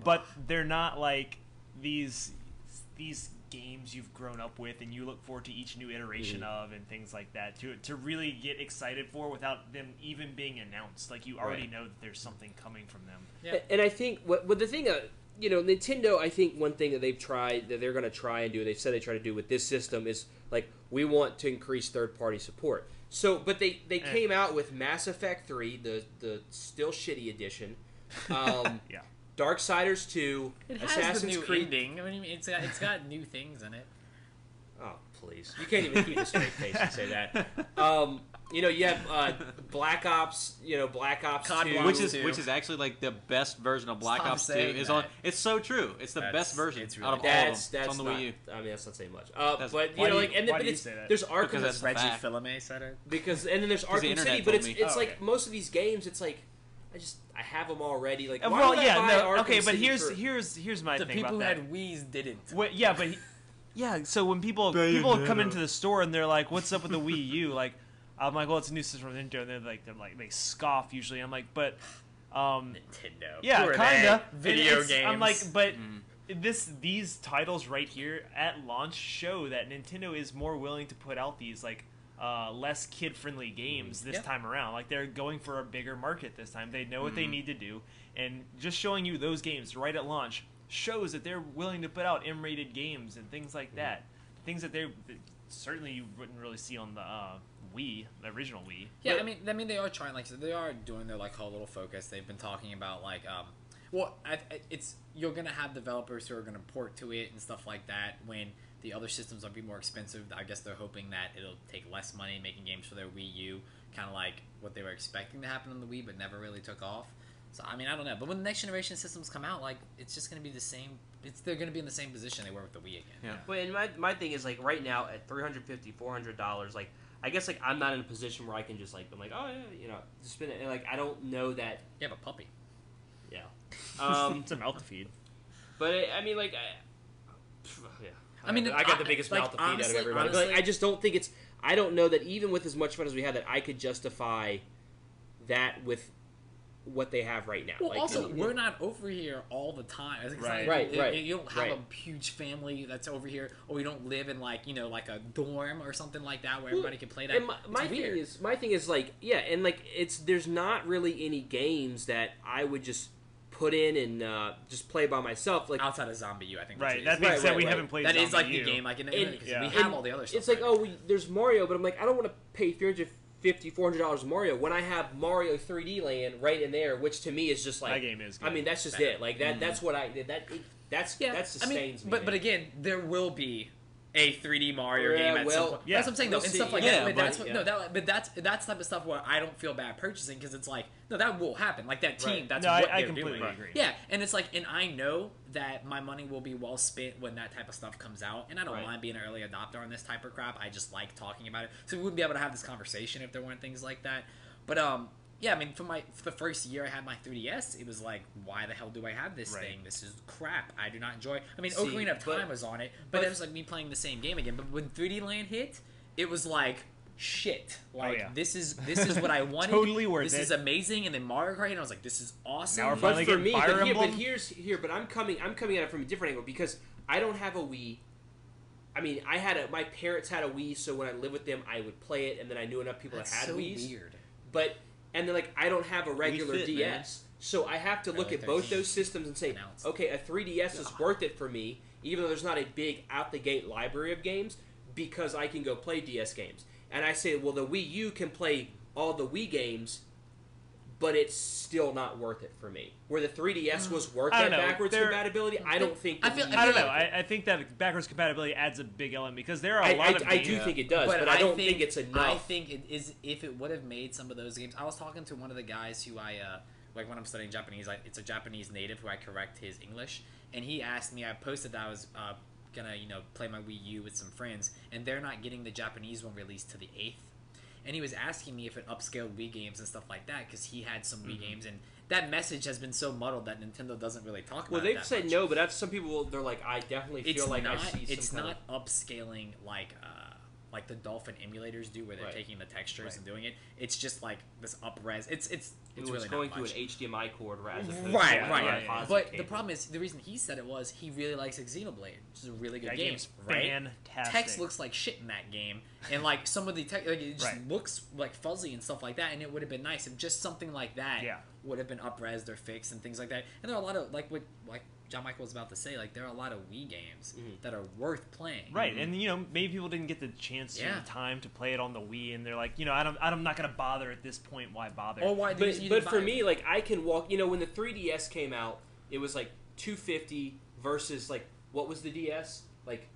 But they're not like these games you've grown up with and you look forward to each new iteration of and things like that to really get excited for without them even being announced. Like you already know that there's something coming from them. Yeah. And I think what the thing. Nintendo, I think one thing that they're going to try and do, they've said they try to do with this system is, like, we want to increase third-party support. So, but they came out with Mass Effect 3, the still shitty edition, Darksiders 2, Assassin's Creed. Ending. I mean, it's got new things in it. Oh, please. You can't even keep a straight face and say that. You have Black Ops, Black Ops COD 2. Which is actually like the best version of Black Ops 2 is on. It's so true. It's the best version really out of all of them. It's That's on the not, Wii U. I mean, that's not saying much. That's- But why do you it's say that? there's Because Arkham. that's Reggie fact. Fils-Aimé said it. And then there's the Arkham internet City, but told it's me. like most of these games. It's like I have them already. Like, why Well, would yeah, I buy no, Arkham okay, but City here's my The thing people about who that. had Wii's didn't. Yeah, so when people come into the store and they're like, "What's up with the Wii U?" Like, I'm like, "Well, it's a new system from Nintendo." And they scoff usually. I'm like, but Nintendo. yeah, Who are kinda they? Video It's- games. I'm like, but these titles right here at launch show that Nintendo is more willing to put out these like less kid-friendly games this time around. Like they're going for a bigger market this time. They know what they need to do, and just showing you those games right at launch shows that they're willing to put out M-rated games and things like that. things that certainly you wouldn't really see on the Wii, the original Wii. Yeah, I mean, they are trying, like, they are doing their like whole little focus. They've been talking about like, it's you're gonna have developers who are gonna port to it and stuff like that when the other systems will be more expensive. I guess they're hoping that it'll take less money making games for their Wii U, kind of like what they were expecting to happen on the Wii, but never really took off. So I mean, I don't know. But when the next generation systems come out, like, it's just gonna be the same. They're gonna be in the same position they were with the Wii again. Yeah. But and my thing is, like, right now at $350, $400, like, I guess, like, I'm not in a position where I can just, like, I'm like, oh yeah, you know, just spend it. And, like, I don't know that. You have a puppy. Yeah. It's a mouth to feed. But I mean, like, yeah. I mean, I got the biggest like, mouth to feed out of honestly- everybody. But, like, I just don't think it's. I don't know that even with as much fun as we had, that I could justify that with what they have right now. Well, like, also, we're not over here all the time. It's Right. like, Right. You don't have Right. a huge family that's over here, or you don't live in, like, you know, like a dorm or something like that where everybody can play that. And my thing is like, yeah, and like there's not really any games that I would just put in and just play by myself. Like, outside of Zombie U, I think. Right. That That being Right, said, right, we right. haven't played. that is like Zombie the U. game, like, And- because we and have all the other stuff. it's like, right? there's Mario, but I'm like, I don't want to pay $350, $400 Mario when I have Mario 3D Land right in there, which to me is just like, That game is good. I mean, that's just Better. it. Like that. That's what that sustains me. But man. again, there will be a 3D Mario Yeah, game at well, some point. yeah, That's what I'm saying, we'll though, and see. stuff like Yeah, that. But but- that's what, yeah. no, that's type of stuff where I don't feel bad purchasing, because it's like, no, that will happen. Like, that team, Right. that's No, what I they're completely doing. agree. Yeah, and it's like, and I know that my money will be well spent when that type of stuff comes out, and I don't Right. mind being an early adopter on this type of crap. I just like talking about it. So we wouldn't be able to have this conversation if there weren't things like that. But yeah, I mean, for the first year I had my 3DS, it was like, why the hell do I have this Right. thing? This is crap. I do not enjoy. I mean, See, Ocarina of Time but- was on it, but it was like me playing the same game again. But when 3D Land hit, it was like, shit. Like, yeah. this is what I wanted. Totally worth this it. is amazing. And then Mario Kart, and I was like, this is awesome. Now we're But finally for getting me, Fire Emblem. but I'm coming at it from a different angle because I don't have a Wii. I mean, my parents had a Wii, so when I lived with them, I would play it, and then I knew enough people That's that had so Wiis. weird. But and then, like, I don't have a regular Fit, DS, so I have to look Early at both 13 those systems and say, announced. okay, a 3DS is worth it for me, even though there's not a big out the gate library of games, because I can go play DS games. And I say, well, the Wii U can play all the Wii games, but it's still not worth it for me. Where the 3DS was worth I that don't know. backwards compatibility, I don't think. I the feel- Wii I don't U- know. I think that backwards compatibility adds a big element because there are a lot of I games. do think it does, but I don't think it's enough. I think it is, if it would have made some of those games. I was talking to one of the guys who like, when I'm studying Japanese, it's a Japanese native who I correct his English, and he asked me. I posted that I was gonna play my Wii U with some friends, and they're not getting the Japanese one released to the 8th. And he was asking me if it upscaled Wii games and stuff like that, because he had some Wii games, and that message has been so muddled that Nintendo doesn't really talk about Well, it they've that said much. no, but that's some people. They're like, I definitely feel like I see some it's kind not upscaling like the Dolphin emulators do, where they're Right. taking the textures Right. and doing it. It's just like this up-res. It's It's really going not through much. an HDMI cord as opposed to Right, a right. composite But the cable. problem is, the reason he said it was he really likes Xenoblade, which is a really good That game. game's Right? fantastic. Text looks like shit in that game, and like some of the text, like, it just Right. looks like fuzzy and stuff like that. And it would have been nice if just something like that Yeah. would have been up-resed or fixed and things like that. And there are a lot of like John Michael was about to say, like, there are a lot of Wii games that are worth playing. Right, and maybe people didn't get the chance or Yeah. the time to play it on the Wii, and they're like, I'm not gonna bother at this point. Why bother? Or why? But for me, like, I can walk. When the 3DS came out, it was like $250 versus like what was the DS like?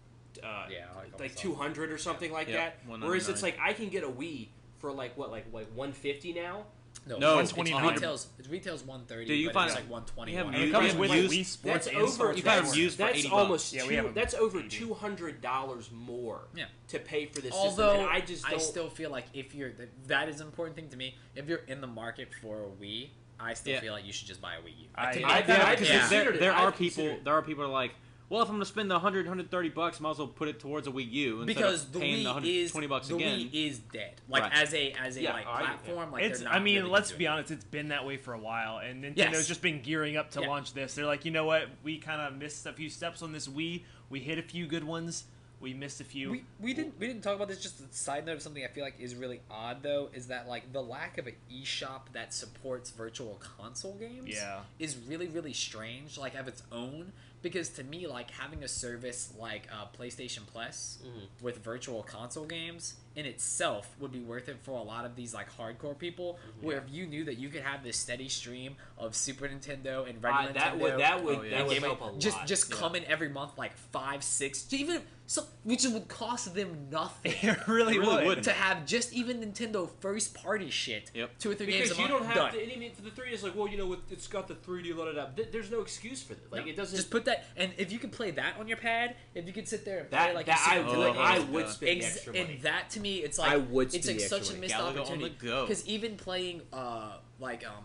Like 200 or something like Yep, that. $199. Whereas it's like I can get a Wii for like what, like 150 now. No, it's 129. retails 130. Do you but find it's it- like 120. you have And it You comes have with used- Wii Sports That's and over. Sports You got 'em Plus. used for That's 80 almost bucks. Yeah, we have 'em that's over for 80. $200 more. Yeah. To pay for this Although system, and I just don't. still feel like if you're that is an important thing to me. If you're in the market for a Wii, I still Yeah. feel like you should just buy a Wii U. I- To me, I- because yeah. there are I'd people consider it. there are people who are like, well, if I'm gonna spend the $130, might as well put it towards a Wii U instead because of the paying the Wii is $120 the again. Wii is dead. Like Right. as a Yeah, like I- platform. Like It's. they're not I mean, really let's doing be it. honest. It's been that way for a while, and Nintendo's Yes. just been gearing up to Yeah. launch this. They're like, you know what? We kind of missed a few steps on this Wii. We hit a few good ones. We missed a few. We didn't talk about this. Just a side note of something I feel like is really odd though is that like the lack of an eShop that supports virtual console games is really really strange, like of its own. Because to me, like having a service like PlayStation Plus with virtual console games in itself would be worth it for a lot of these like hardcore people. Where if you knew that you could have this steady stream of Super Nintendo and regular Nintendo, that would help a lot. Just come in every month like 5, 6, even some, which would cost them nothing. It really would to have just even Nintendo first party shit. 2 or 3 games a month. Because you don't have done. to. I mean, for the 3D, it's like, well, you know, it's got the 3D loaded up. There's no excuse for that. Like, it doesn't. Just put that, and if you could play that on your pad, if you could sit there and play like I would spend the extra money. And that to me, it's like I would it's like such a missed opportunity. Because even playing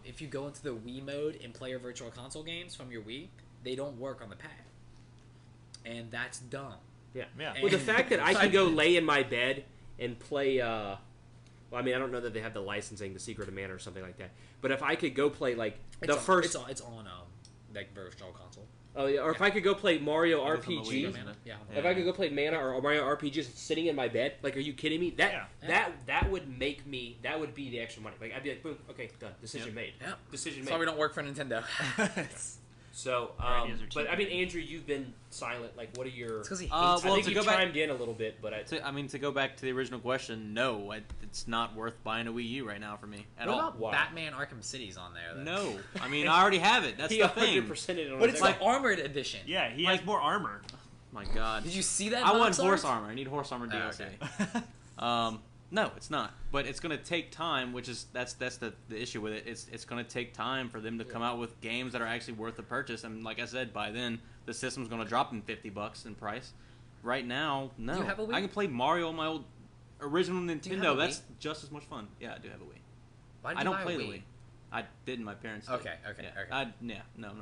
if you go into the Wii mode and play your virtual console games from your Wii, they don't work on the pad, and that's dumb. Yeah. And Well, the fact that I can go lay in my bed and play. Well, I mean, I don't know that they have the licensing, the Secret of Mana or something like that. But if I could go play like it's on like virtual console. Oh yeah, or if I could go play Mario RPG. If I could go play Mana or Mario RPG just sitting in my bed, like, are you kidding me? That would make me. That would be the extra money. Like, I'd be like, boom, okay, done. Decision made. Yeah. Decision That's made. why we don't work for Nintendo. So, but I mean, Andrew, you've been silent. Like, what are your? It's 'cause he I hates think to you go back- chimed in a little bit, but to go back to the original question, no, it's not worth buying a Wii U right now for me at What all. about Why? Batman Arkham City's on there? Then? No, I mean I already have it. That's he the thing. 100%ed it on But his it's Xbox. the armored edition. Yeah, he has more armor. My God, Did you see that? I want box horse art? armor. I need horse armor DLC. Okay. No, it's not. But it's going to take time, which is that's the issue with it. It's going to take time for them to come out with games that are actually worth the purchase. And like I said, by then the system's going to drop in $50 in price. Right now, no. Do you have a Wii? I can play Mario on my old original have a Nintendo. Wii? That's just as much fun. Yeah, I do have a Wii. Why did I you don't buy a play the Wii? Wii. I didn't. My parents did. Okay. No,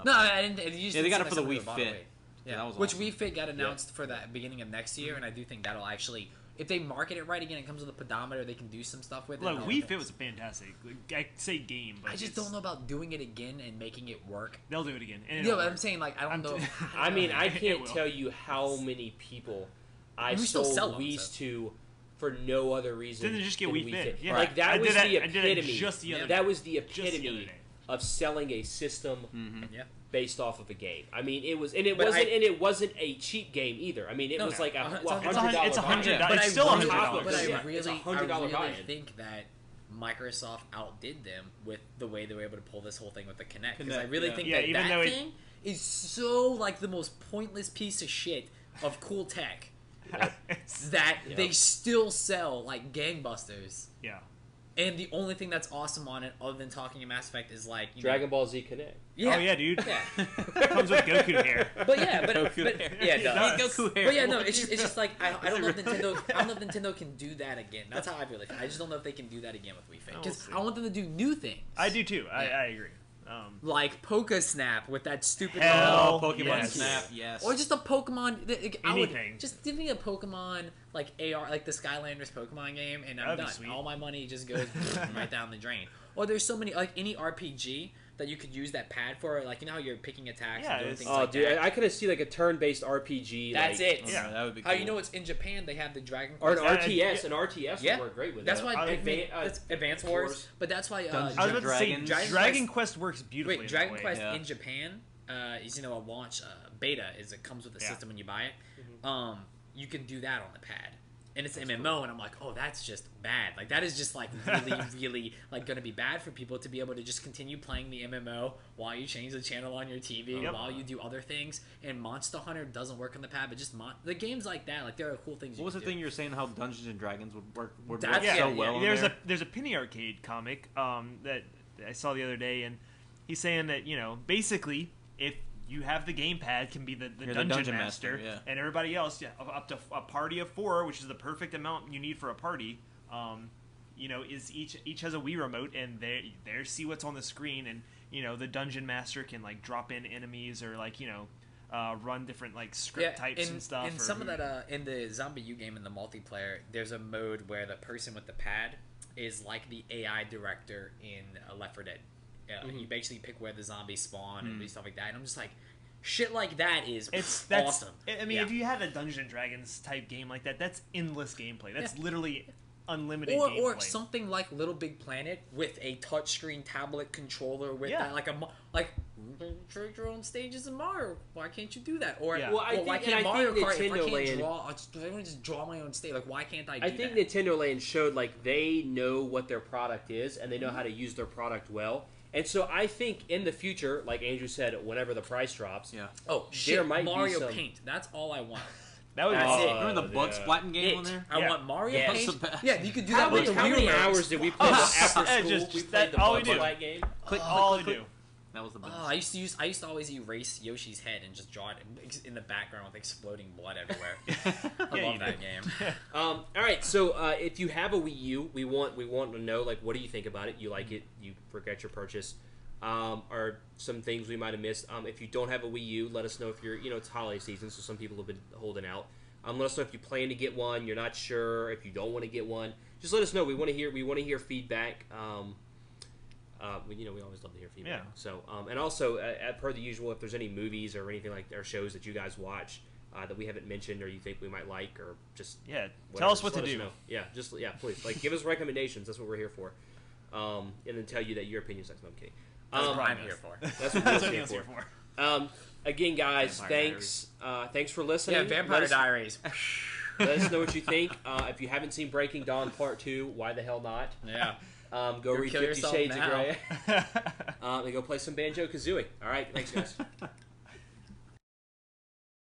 No, I didn't. You just Yeah, they got said it for the somebody Wii bought a Fit. Yeah, that was which awesome. Wii Fit got announced for the beginning of next year, and I do think that'll actually, if they market it right again, it comes with a pedometer, they can do some stuff with it. Look, Wii Fit was a fantastic, I say game, but I just don't know about doing it again and making it work. They'll do it again. And Yeah, it'll but I'm work. saying like I don't know. I mean, I It can't will. tell you how many people I We still sold sell them, Wii's so. to for no other reason. Then just get than Wii Fit. Yeah. Like that I was did that- the I did it epitome. just the other That day. was the Just the other epitome day. of selling a system Yeah. based off of a game. I mean, it was, and it But wasn't a cheap game either. I mean, it No, was no. like a It's $100. It's $100. But It's I still really- $100. But I Yeah, it's really, $100 buy-in. think that Microsoft outdid them with the way they were able to pull this whole thing with the Kinect. Because I Kinect, really yeah. think Yeah, that even that though it- thing is so like the most pointless piece of shit of cool tech that they still sell like gangbusters. Yeah. And the only thing that's awesome on it, other than talking in Mass Effect, is like Dragon Ball Z Connect. Yeah. Oh yeah, dude. Yeah. It comes with Goku hair. But yeah, but Goku yeah, hair. it does. Goku hair. But yeah, no, it's just like I don't know if Nintendo. I don't know if Nintendo can do that again. That's how I feel. I just don't know if they can do that again with Wii Fit We'll because see. I want them to do new things. I do too. I Yeah. agree. Like Poke Snap with that stupid. Hell, Pokemon yes. Snap, yes. Or just a Pokemon. Anything. Just give me a Pokemon like AR, like the Skylanders Pokemon game, and I'm That'd be done. sweet. All my money just goes right down the drain. Or there's so many like any RPG that you could use that pad for. Like you know how you're picking attacks Yeah, and doing it's- things Oh, like dude, that. I could have seen like a turn-based RPG. That's like, it. Yeah. that would be How cool. you know it's in Japan? They have the Dragon Or an Quest. RTS. An RTS Yeah. would work great with That's that. why that's Advance Wars. Wars. But that's why Dungeons I was about to say Dragons. Dragon Quest works beautifully. wait, that Dragon way. Quest Yeah. in Japan is a launch beta. Is it comes with the Yeah. system when you buy it. Mm-hmm. You can do that on the pad. And it's MMO, and I'm like, oh, that's just bad. Like that is just like really, really like gonna be bad for people to be able to just continue playing the MMO while you change the channel on your TV, Yep. while you do other things. And Monster Hunter doesn't work on the pad, but just the games like that, like there are cool things. What was the you thing you were saying? How Dungeons and Dragons would work That's- so yeah, well? in There's there? there's a Penny Arcade comic that I saw the other day, and he's saying that basically if you have the gamepad can be the You're dungeon master, yeah. and everybody else up to a party of 4, which is the perfect amount you need for a party. Is each has a Wii remote, and they see what's on the screen, and the dungeon master can like drop in enemies or like run different like script types and stuff. In some of that, in the Zombie U game in the multiplayer, there's a mode where the person with the pad is like the AI director in Left 4 Dead. You basically pick where the zombies spawn and do stuff like that. And I'm just like, Shit like that is That's awesome. I mean, Yeah. if you had a Dungeons and Dragons type game like that, that's endless gameplay. That's literally unlimited or gameplay. something like Little Big Planet with a touchscreen tablet controller with Yeah. that, like create your own stages in Mario. Why can't you do that? Or Yeah. Well, I why think- and can't I Mario think Kart? If I Nintendo can't Land- draw, I want to just draw my own stage. Like, why can't I do I think that? Nintendo Land showed like they know what their product is and they know how to use their product well. And so I think in the future, like Andrew said, whenever the price drops, Yeah. Oh shit! might be Mario some- Paint. That's all I want. that would be That's awesome. it. Remember the bug splatting game on there? I Yeah. want Mario Yeah. Paint. That's the best. Yeah, you could do how that with many, the how many Wii remotes. hours did we play after school? Just we that- played the all we Bug do. Splat game. Click, All click, we click, do. That was the best. I used to always erase Yoshi's head and just draw it in the background with exploding blood everywhere. I Yeah, love you that do. game. All right, so if you have a Wii U, we want to know, like, what do you think about it? You like it? You regret your purchase? Or some things we might have missed? If you don't have a Wii U, let us know. If you're, it's holiday season, so some people have been holding out. Let us know if you plan to get one. You're not sure. If you don't want to get one, just let us know. We want to hear feedback. We always love to hear feedback. Yeah. So, and also, per the usual, if there's any movies or anything like or shows that you guys watch that we haven't mentioned or you think we might like, or just Yeah, whatever, tell us just what to let us do. know. Yeah, please, like give us recommendations. That's what we're here for. And then tell you that your opinion's next. No, I'm kidding. That's what I'm Promise. here for. That's what That's we're what here he's here for. for. Again, guys, Vampire thanks for listening. Yeah, Vampire Let us- Diaries. Let us know what you think. If you haven't seen Breaking Dawn Part 2, why the hell not? Yeah. Go read kill 50 yourself Shades now. of Grey. And go play some Banjo-Kazooie. All right, thanks, guys.